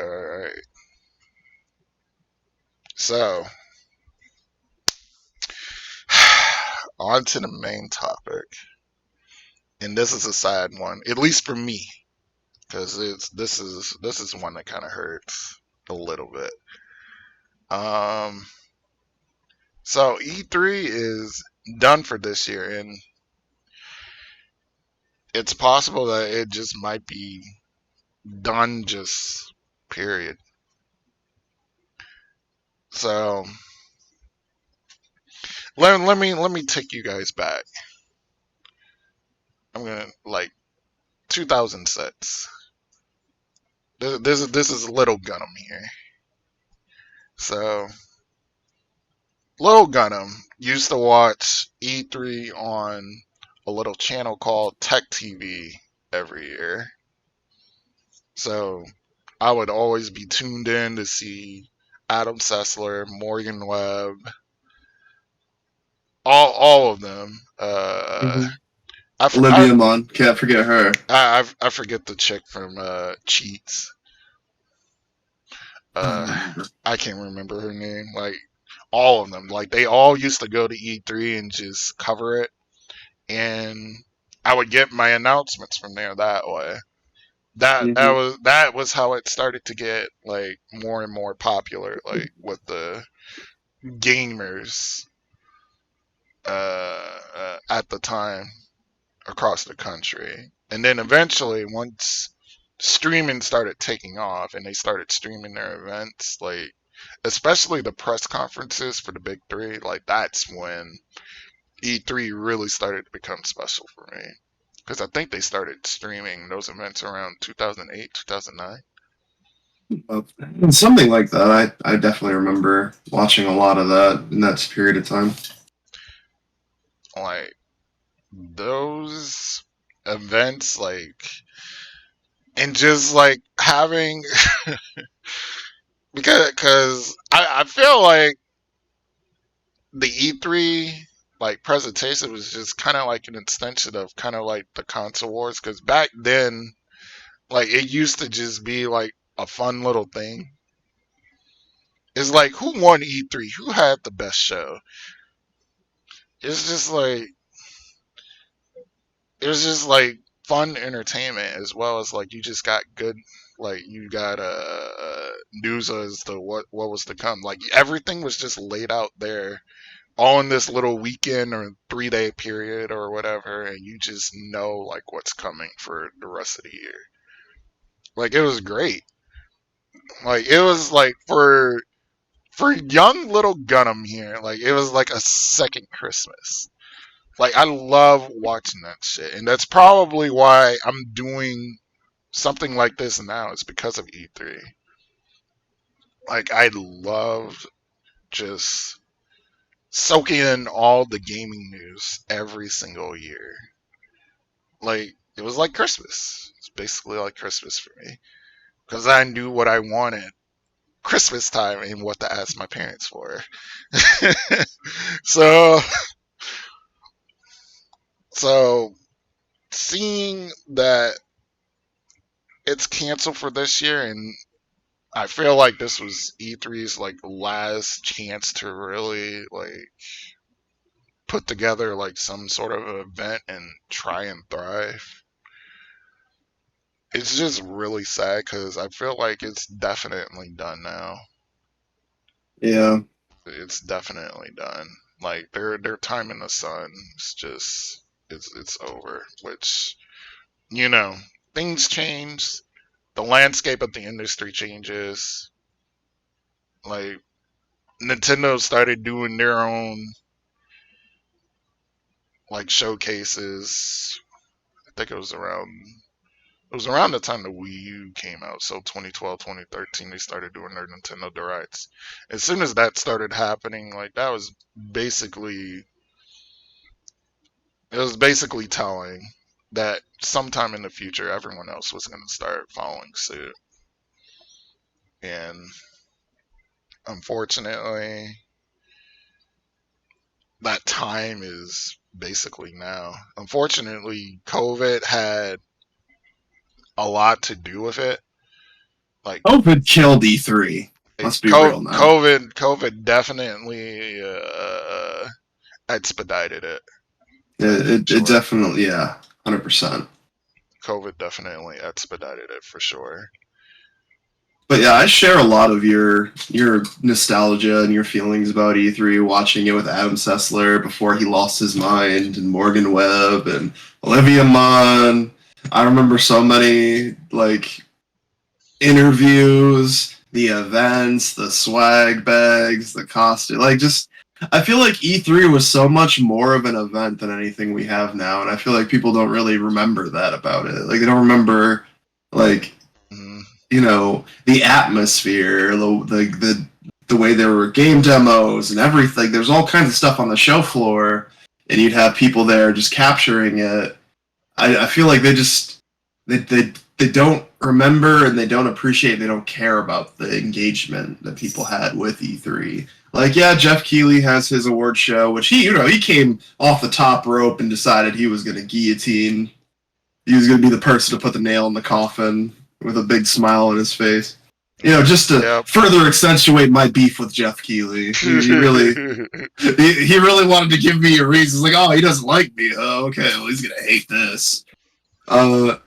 A: So on to the main topic, and this is a sad one, at least for me, because this is one that kind of hurts a little bit. Um, so E3 is done for this year, and it's possible that it just might be done, just period. So let me take you guys back. I'm gonna like 2006. This is little Gunnm here. So little Gunnm used to watch E3 on a little channel called Tech TV every year. So I would always be tuned in to see Adam Sessler, Morgan Webb, all of them.
B: Mhm.
A: I, for,
B: Olivia Munn, can't forget her.
A: I forget the chick from Cheats.
B: I don't
A: Uh,
B: remember.
A: I can't remember her name. Like all of them, like they all used to go to E3 and just cover it, and I would get my announcements from there that way.
B: Hmm.
A: That was how it started to get like more and more popular, like with the gamers at the time across the country. And then eventually, once streaming started taking off and they started streaming their events, like especially the press conferences for the big three, like that's when E3 really started to become special for me. Because I think they started streaming those events around 2008, 2009.
B: Something like that. I definitely remember watching a lot of that in that period of time.
A: Like those events, like, and just like having, because I feel like the E3 like presentation was just kind of like an extension of kind of like the console wars, because back then like it used to just be like a fun little thing. It's like who won E3, who had the best show. It's just like it was just like fun entertainment, as well as like you just got good, like you got news as to what was to come. Like everything was just laid out there all in this little weekend or 3 day period or whatever, and you just know like what's coming for the rest of the year. Like it was great. Like it was like for young little Gunnm here, like it was like a second Christmas. Like I love watching that shit, and that's probably why I'm doing something like this now. It's because of E3. Like I love just soaking in all the gaming news every single year. Like it was like Christmas. It's basically like Christmas for me because I knew what I wanted Christmas time and what to ask my parents for. so so seeing that it's canceled for this year, and I feel like this was E3's like last chance to really like put together like some sort of event and try and thrive. It's just really sad because I feel like it's definitely done now.
B: Yeah.
A: It's definitely done. Like their time in the sun is just it's over. Which you know things change. The landscape of the industry changes. Like Nintendo started doing their own like showcases. I think it was around the time the Wii U came out. So 2012, 2013, they started doing their Nintendo Directs. As soon as that started happening, like that was basically it was basically telling that sometime in the future everyone else was going to start following suit. and unfortunately, that time is basically now. Unfortunately, COVID had a lot to do with it. Like
B: COVID killed E3. Let's be real now.
A: COVID definitely expedited it.
B: It definitely, yeah, 100%.
A: COVID definitely expedited it for sure.
B: But yeah, I share a lot of your nostalgia and your feelings about E3, watching it with Adam Sessler before he lost his mind, and Morgan Webb and Olivia Munn. I remember so many like interviews, the events, the swag bags, the costume. Like, just I feel like E3 was so much more of an event than anything we have now, and I feel like people don't really remember that about it. Like, they don't remember like
A: Mm.
B: the atmosphere, the way there were game demos and everything. There's all kinds of stuff on the show floor, and you'd have people there just capturing it. I feel like they don't remember, and they don't appreciate, they don't care about the engagement that people had with E3. Like, yeah, Jeff Keighley has his award show, which he came off the top rope and decided he was going to guillotine. He was going to be the person to put the nail in the coffin with a big smile on his face. Just to further accentuate my beef with Jeff Keighley. He really wanted to give me a reason. It's like, oh, he doesn't like me. Oh, okay, well, he's going to hate this. But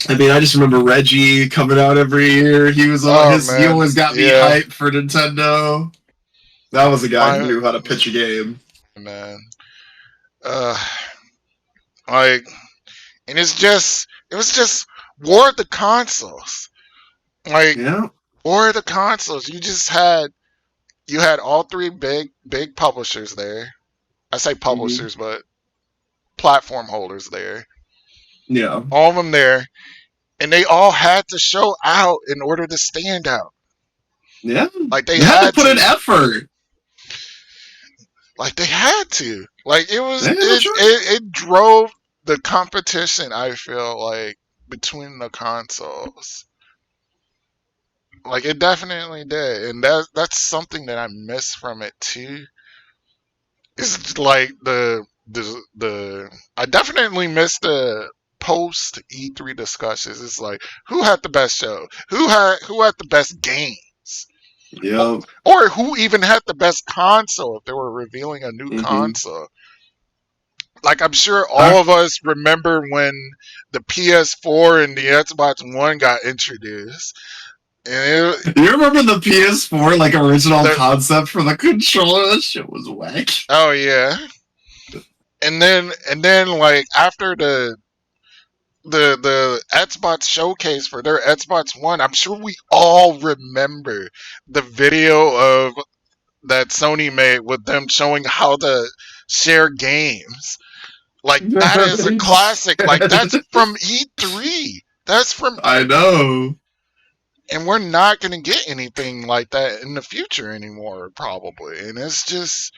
B: I mean, I just remember Reggie coming out every year. He was he always got me hyped for Nintendo. That was a guy who knew how to pitch a game.
A: Man. Like, and it was just War of the Consoles. Like, War of the Consoles. You had all three big publishers there. I say publishers, but platform holders there.
B: Yeah.
A: All of them there. And they all had to show out in order to stand out.
B: Yeah.
A: Like, they
B: had to put in effort.
A: Like, they had to. Like, it drove the competition, I feel like, between the consoles. Like, it definitely did. And that's something that I miss from it, too. It's like I definitely miss the post E3 discussions. It's like, who had the best show? Who had the best games?
B: Yeah.
A: Or who even had the best console if they were revealing a new console? Like, I'm sure all of us remember when the PS4 and the Xbox One got introduced. And
B: you remember the PS4 like original concept for the controller? That shit was whack.
A: Oh yeah. And then like after the Xbox showcase for their Xbox One, I'm sure we all remember the video of that Sony made with them showing how to share games. Like, that is a classic. Like, that's from E3. That's from...
B: I know.
A: And we're not going to get anything like that in the future anymore, probably. And it's just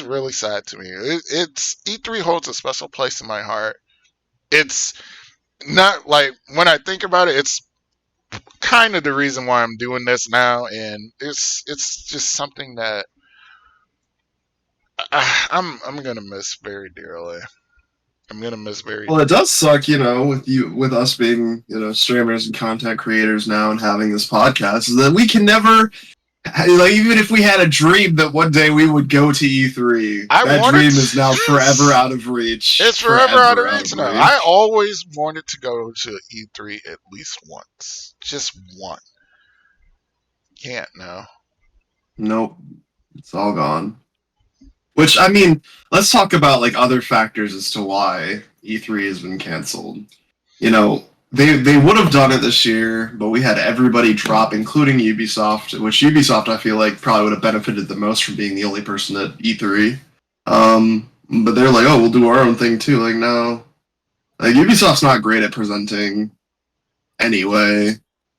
A: really sad to me. E3 holds a special place in my heart. It's not like, when I think about it, it's kind of the reason why I'm doing this now, and it's just something that I'm gonna miss very dearly.
B: Well, it does suck, with us being, streamers and content creators now and having this podcast, is that we can never, like, even if we had a dream that one day we would go to E3, that dream is now forever out of reach.
A: It's forever out of reach now. I always wanted to go to E3 at least once. Just one. Can't now.
B: Nope. It's all gone. Which, I mean, let's talk about, like, other factors as to why E3 has been canceled. They would have done it this year, but we had everybody drop, including Ubisoft, which Ubisoft, I feel like, probably would have benefited the most from being the only person at E3. But they're like, oh, we'll do our own thing, too. Like, no. Like, Ubisoft's not great at presenting anyway.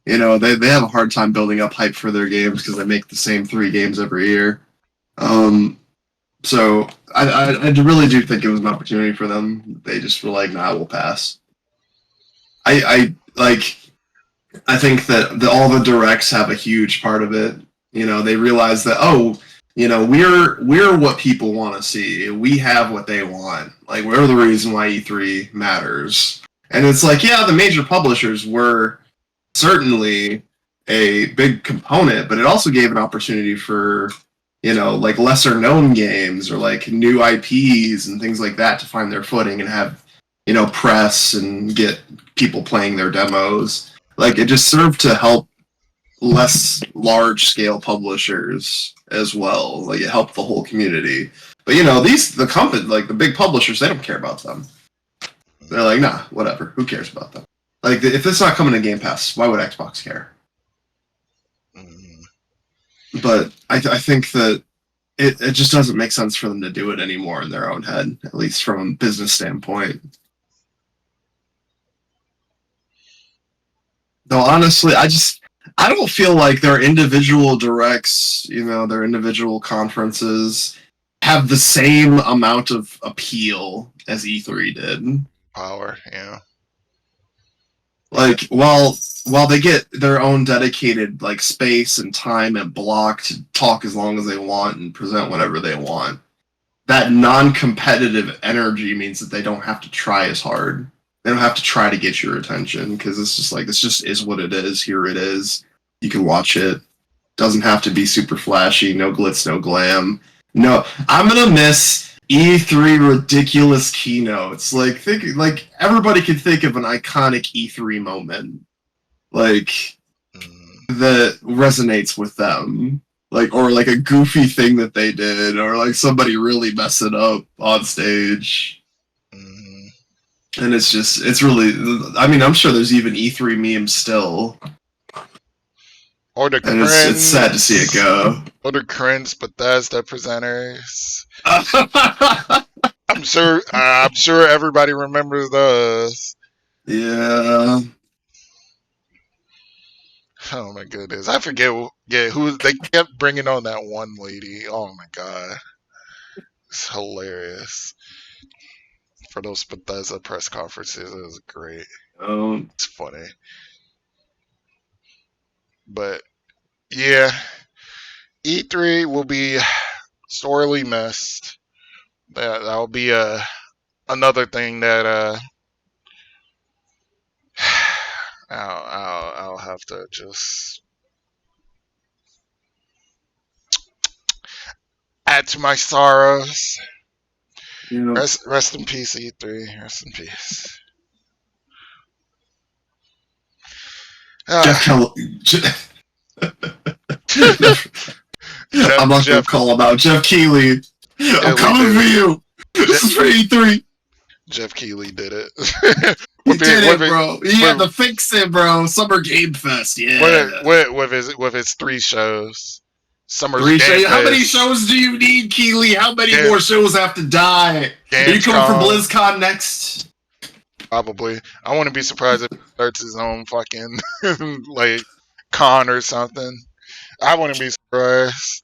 B: They have a hard time building up hype for their games because they make the same 3 games every year. So I really do think it was an opportunity for them. They just were like, nah, we'll pass. I like I think that all the directs have a huge part of it. You know, they realize that, oh, you know, we're what people want to see. We have what they want. Like, we're the reason why E3 matters. And it's like, yeah, the major publishers were certainly a big component, but it also gave an opportunity for, you know, like lesser known games or like new IPs and things like that to find their footing and have, you know, press and get people playing their demos. Like, it just served to help less large scale publishers as well. Like, it helped the whole community. But you know, the company, like the big publishers, they don't care about them. They're like, nah, whatever. Who cares about them? Like, if it's not coming to Game Pass, why would Xbox care?
A: Mm.
B: But I think that it just doesn't make sense for them to do it anymore in their own head, at least from a business standpoint. Though honestly, I don't feel like their individual directs, you know, their individual conferences have the same amount of appeal as E3 did.
A: Power, yeah.
B: Like, while they get their own dedicated like space and time and block to talk as long as they want and present whatever they want, that non-competitive energy means that they don't have to try as hard. They don't have to try to get your attention because it's just like, this just is what it is. Here it is. You can watch it. Doesn't have to be super flashy. No glitz, no glam. No, I'm gonna miss E3 ridiculous keynotes. Like, everybody can think of an iconic E3 moment, like that resonates with them. Like, or like a goofy thing that they did, or like somebody really mess it up on stage. And it's really, I mean, I'm sure there's even E3 memes still.
A: Or the
B: and it's sad to see it go.
A: Or the cringe Bethesda presenters. I'm sure everybody remembers those.
B: Yeah.
A: Oh my goodness, I forget who they kept bringing on that one lady. Oh my god, it's hilarious. For those Bethesda press conferences, it was great. It's funny, but yeah, E3 will be sorely missed. That'll be another thing that I'll have to just add to my sorrows.
B: Yeah.
A: Rest in peace, E3. Rest in peace.
B: Jeff Kelly. I'm not going to call him out. Jeff Keighley. I'm coming for you. This is for E3.
A: Jeff Keighley did it.
B: He did it, bro. He had to fix it, bro. Summer Game Fest, yeah.
A: With his 3 shows. Summer
B: Game Fest. How many shows do you need, Keighley? How many more shows have to die? Are you coming for BlizzCon next?
A: Probably. I wouldn't be surprised if he starts his own fucking like con or something. I wouldn't be surprised.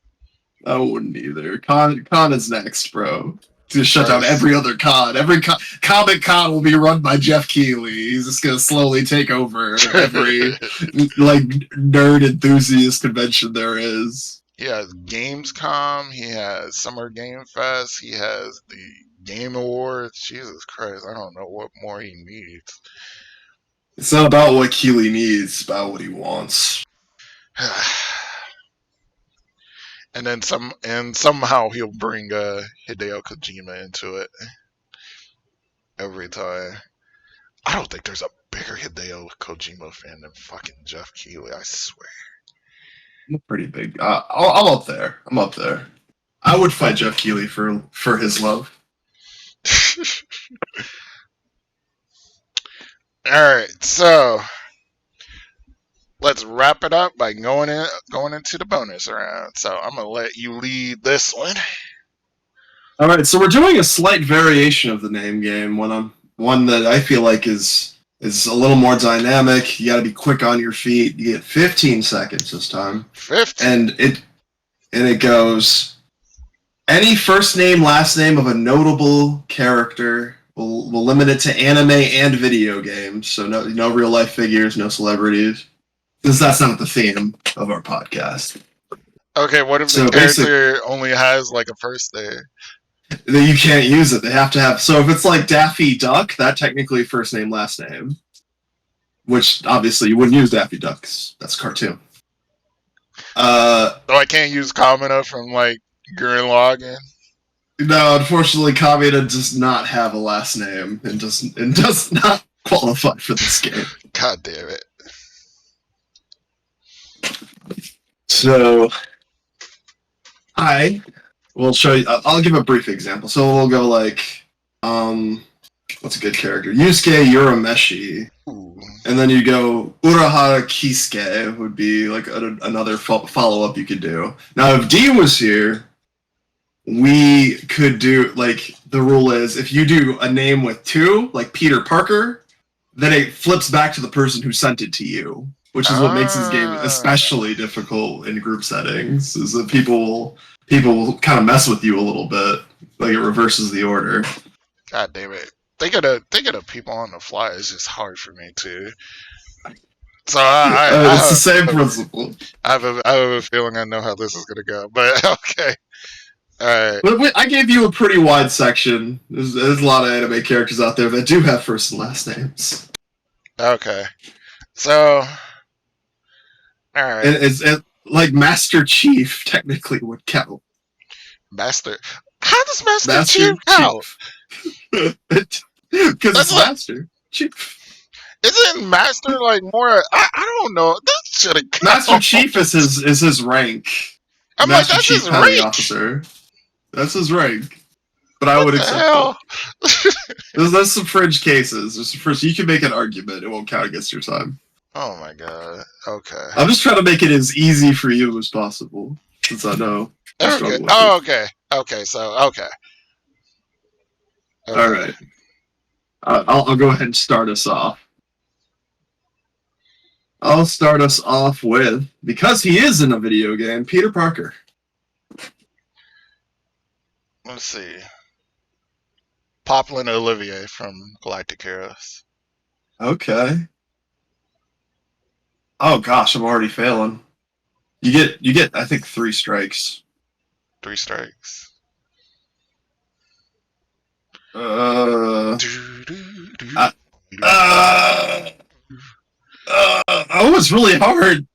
B: I wouldn't either. Con is next, bro. To shut down every other con. Every Comic Con will be run by Jeff Keighley. He's just gonna slowly take over every like nerd enthusiast convention there is.
A: He has Gamescom. He has Summer Game Fest. He has the Game Awards. Jesus Christ, I don't know what more he needs.
B: It's not about what Keighley needs, it's about what he wants.
A: And then somehow he'll bring Hideo Kojima into it every time. I don't think there's a bigger Hideo Kojima fan than fucking Jeff Keighley, I swear.
B: I'm pretty big. I'm up there. I would fight Jeff Keighley for his love.
A: Alright, so let's wrap it up by going into the bonus round. So I'm gonna let you lead this one.
B: All right, so we're doing a slight variation of the name game. One that I feel like is a little more dynamic. You got to be quick on your feet. You get 15 seconds this time.
A: 15.
B: And it goes, any first name, last name of a notable character. We'll limit it to anime and video games. So no real life figures, no celebrities. Because that's not the theme of our podcast.
A: Okay, what if the
B: So basically,
A: character only has like a first name?
B: you can't use it. They have to have. So if it's like Daffy Duck, that technically first name, last name. Which obviously you wouldn't use Daffy Duck. 'Cause that's a cartoon.
A: So I can't use Kamina from like Gurren Lagann.
B: No, unfortunately, Kamina does not have a last name and does not qualify for this game.
A: God damn it.
B: So I will show you. I'll give a brief example. So we'll go like, what's a good character? Yusuke Urameshi,
A: Ooh.
B: and then you go Urahara Kisuke would be like another follow up you could do. Now, if D was here, we could do like the rule is if you do a name with two, like Peter Parker, then it flips back to the person who sent it to you, which is what makes this game especially difficult in group settings. Is that people will kind of mess with you a little bit, like it reverses the order.
A: God damn it. Thinking of people on the fly is just hard for me too. So
B: It's the same principle.
A: I have a feeling I know how this is gonna go, but okay. Alright.
B: But I gave you a pretty wide section. There's a lot of anime characters out there that do have first and last names.
A: Okay. So alright.
B: It's like Master Chief technically would count.
A: Master. How does Master Chief count?
B: Because it's like, Master Chief.
A: Isn't Master like more? I don't know. That shouldn't count.
B: Master Chief is his rank.
A: I'm
B: Master
A: like, that's
B: Chief
A: his
B: Petty
A: rank.
B: Officer. That's his rank. But I would accept it. There's some fringe cases. You can make an argument. It won't count against your time.
A: Oh my god. Okay.
B: I'm just trying to make it as easy for you as possible, since I know.
A: Okay. Oh, okay. Okay. So okay.
B: All right. I'll go ahead and start us off. I'll start us off with, because he is in a video game, Peter Parker.
A: Let's see. Poplin Olivier from Galactic Heroes.
B: Okay. Oh gosh, I'm already failing. You get I think 3 strikes.
A: 3 strikes.
B: Oh, it's really hard.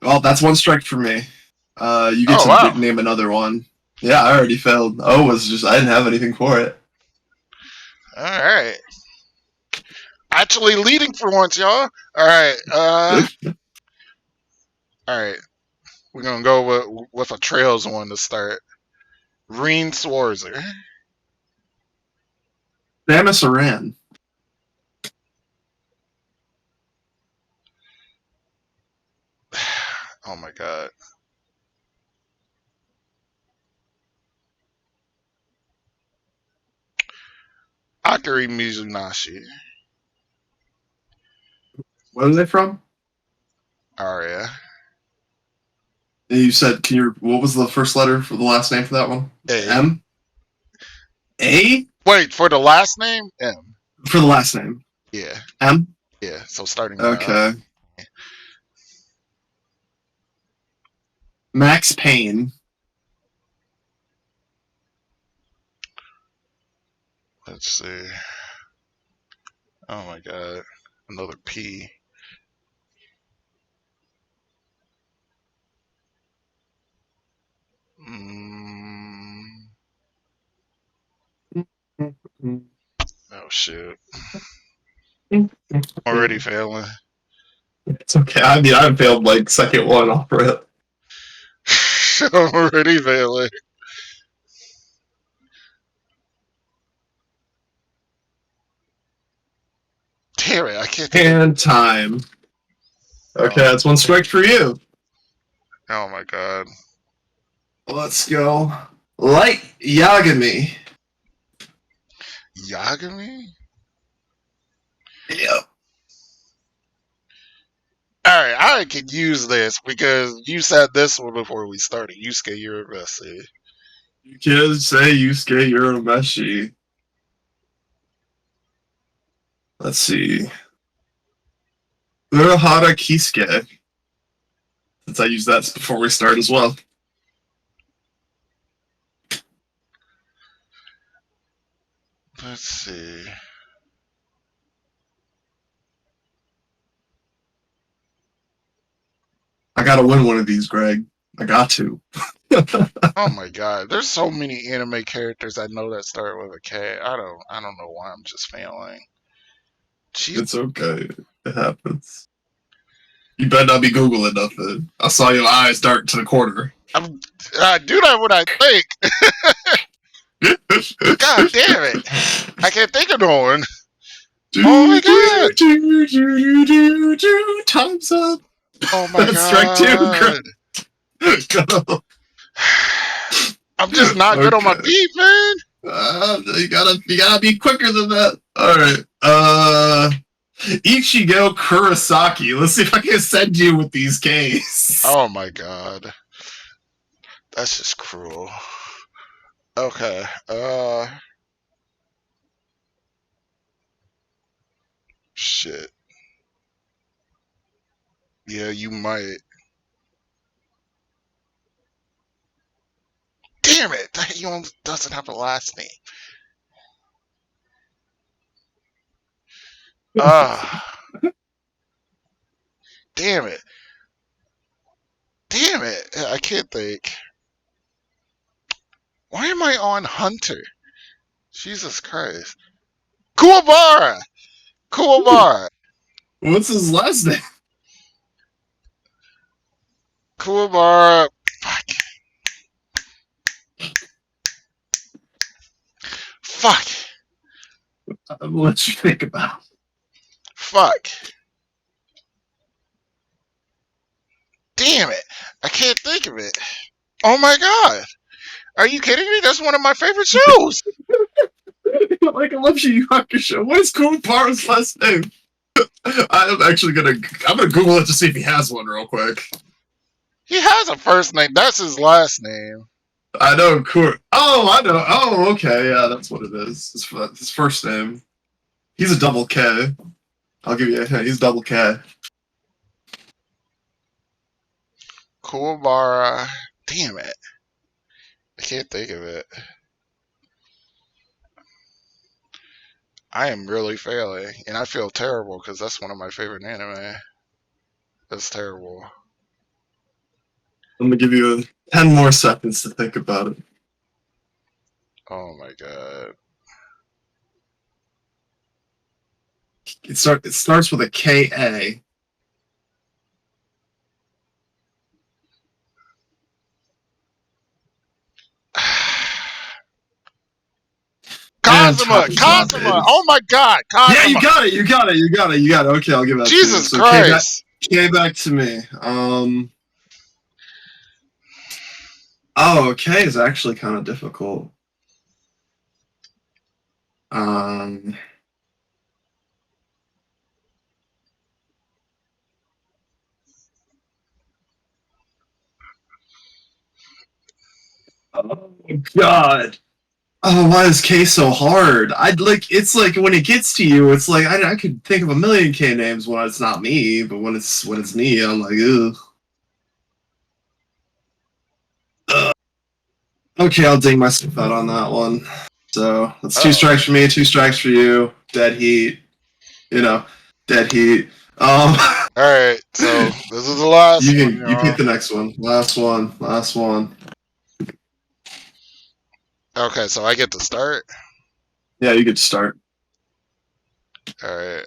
B: Well, that's 1 strike for me. You get to name another one. Yeah, I already failed. I didn't have anything for it.
A: All right. Actually leading for once, y'all. All right. All right. We're gonna go with a Trails one to start. Reen Swarzer.
B: Samus Aran.
A: Oh my god. Akari Mizunashi.
B: Where are they from?
A: Aria.
B: You said, what was the first letter for the last name for that one?
A: A.
B: M? A?
A: Wait, for the last name? M.
B: For the last name.
A: Yeah.
B: M?
A: Yeah, so starting
B: Okay. Max Payne.
A: Let's see. Oh my god. Another P. Oh shit. Already failing.
B: It's okay. I mean, I failed like second one off rip.
A: I'm already failing. Damn it, I can't think.
B: And time. Okay, that's 1 strike for you.
A: Oh my god.
B: Let's go. Light Yagami.
A: Yagami?
B: Yep.
A: Alright, I could use this because you said this one before we started. Yusuke Urameshi.
B: You can say Yusuke Urameshi. Let's see. Urohara Kisuke. Since I used that before we start as well.
A: Let's see.
B: I gotta win one of these, Greg. I got to.
A: Oh my god, there's so many anime characters I know that start with a K. I don't know why I'm just failing. Jeez.
B: It's okay. It happens. You better not be Googling nothing. I saw your eyes dart to the corner.
A: I do that when I think. God damn it. I can't think of no one. Oh my god.
B: Time's up.
A: Oh my
B: That's strike two.
A: god.
B: Go.
A: I'm just not good on my
B: Okay.
A: feet, man.
B: You gotta be quicker than that. All right. Ichigo Kurosaki. Let's see if I can send you with these Ks.
A: Oh my god. That's just cruel. Okay. Shit. Yeah, you might. Damn it! He doesn't have a last name. Ah. Damn it. Damn it. I can't think. Why am I on Hunter? Jesus Christ. Kuwabara! Kuwabara!
B: What's his last name?
A: Kuwabara. Fuck. Fuck.
B: I'll let you think about it.
A: Fuck. Damn it. I can't think of it. Oh my god. Are you kidding me? That's one of my favorite shows.
B: Like I love you, Hakusho. What is Kurobara's last name? I'm gonna Google it to see if he has one real quick.
A: He has a first name. That's his last name.
B: I know Oh, I know. Oh, okay. Yeah, that's what it is. His first name. He's a double K. I'll give you a hint. He's double K.
A: Kuwabara. Damn it. I can't think of it. I am really failing. And I feel terrible because that's one of my favorite anime. That's terrible.
B: I'm gonna give you 10 more seconds to think about it.
A: Oh my god.
B: It starts with a K-A. And
A: Kazuma!
B: time's up.
A: Kazuma! Oh my god! Kazuma!
B: Yeah, you got it. Okay, I'll give that to you.
A: Jesus
B: So
A: Christ!
B: K back to me. Oh, K is actually kind of difficult. Um. Oh God. Oh, why is K so hard? It's like when it gets to you, it's like I could think of a million K names when it's not me, but when it's me, I'm like, ugh. Okay, I'll ding myself out on that one. So that's 2 strikes for me, 2 strikes for you. Dead heat. Dead heat.
A: Alright, so this is the last one,
B: you
A: y'all.
B: pick the next one. Last one.
A: Okay, so I get to start.
B: Yeah, you get to start.
A: Alright,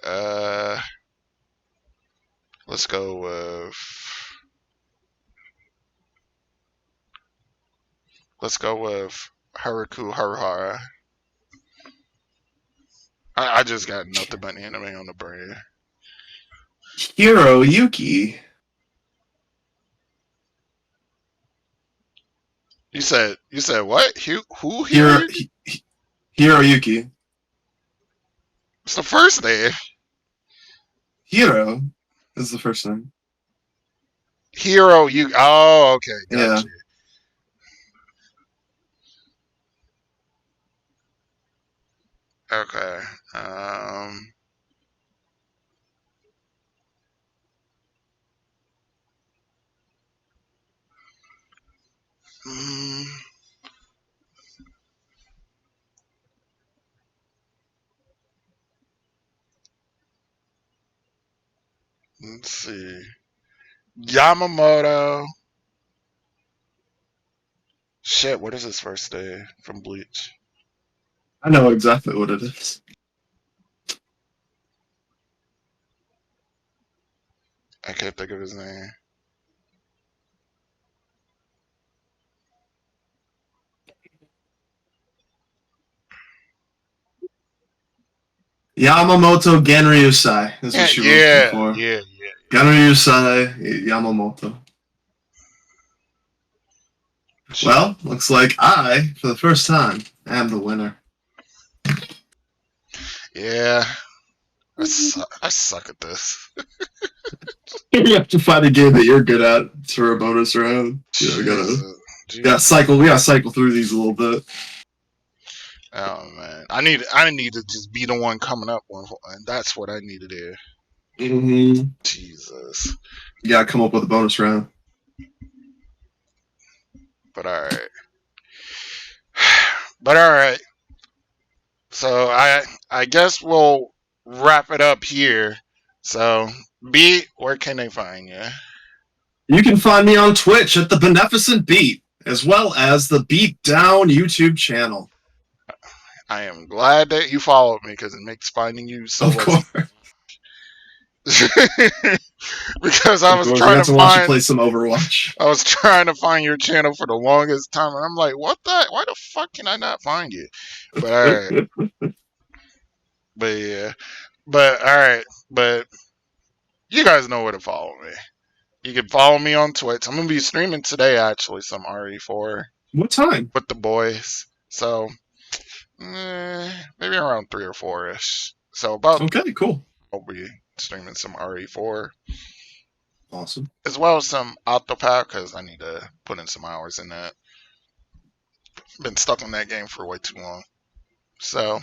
A: let's go with Haruku Haruhara. I just got nothing but anime on the brain.
B: Hiro Yuki.
A: You said what? Who
B: Hiro
A: here?
B: Hiroyuki.
A: It's the first name.
B: Hiro is the first name.
A: Hero, you. Oh, okay,
B: Yeah.
A: gotcha. Okay. Let's see. Yamamoto. Shit, what is his first day from Bleach?
B: I know exactly what it is.
A: I can't think of his name.
B: Yamamoto Genryusai is what you're looking
A: Yeah,
B: for.
A: yeah.
B: Genryusai Yamamoto. Well, looks like I, for the first time, am the winner.
A: Yeah, I suck at this.
B: You have to find a game that you're good at for a bonus round. You know,
A: Jesus.
B: we gotta cycle through these a little bit.
A: Oh man, I need to just be the one coming up one, and that's what I need to do.
B: Mm-hmm.
A: Jesus.
B: You gotta come up with a bonus round.
A: But all right. So I guess we'll wrap it up here. So B, where can they find you?
B: You can find me on Twitch at TheBeneficentBeet, as well as the Beat Down YouTube channel.
A: I am glad that you followed me because it makes finding you so
B: Of
A: much.
B: course.
A: Because I was
B: I
A: trying
B: got to watch you play some Overwatch.
A: I was trying to find your channel for the longest time, and I'm like, what the? Why the fuck can I not find you? But all right. But yeah. But all right. But you guys know where to follow me. You can follow me on Twitch. I'm gonna be streaming today, actually, some RE4
B: What time?
A: with the boys. So maybe around 3 or 4 ish. So about
B: okay, cool.
A: I'll be streaming some RE4.
B: Awesome.
A: As well as some Octopath because I need to put in some hours in that. Been stuck on that game for way too long. So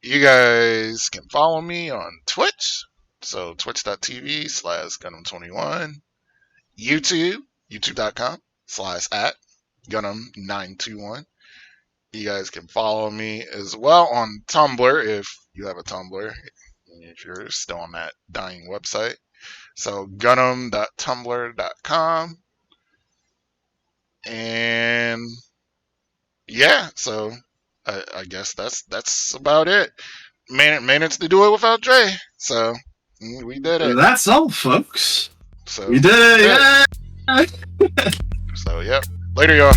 A: you guys can follow me on Twitch. So twitch.tv/Gunnm21. YouTube, youtube.com/@Gunnm921. You guys can follow me as well on Tumblr if you have a Tumblr, if you're still on that dying website. So Gunnm.tumblr.com. And yeah, so I guess that's about it. Managed to do it without Dray. So we did it.
B: That's all, folks.
A: So
B: we did it. Yeah.
A: So yep. Later, y'all.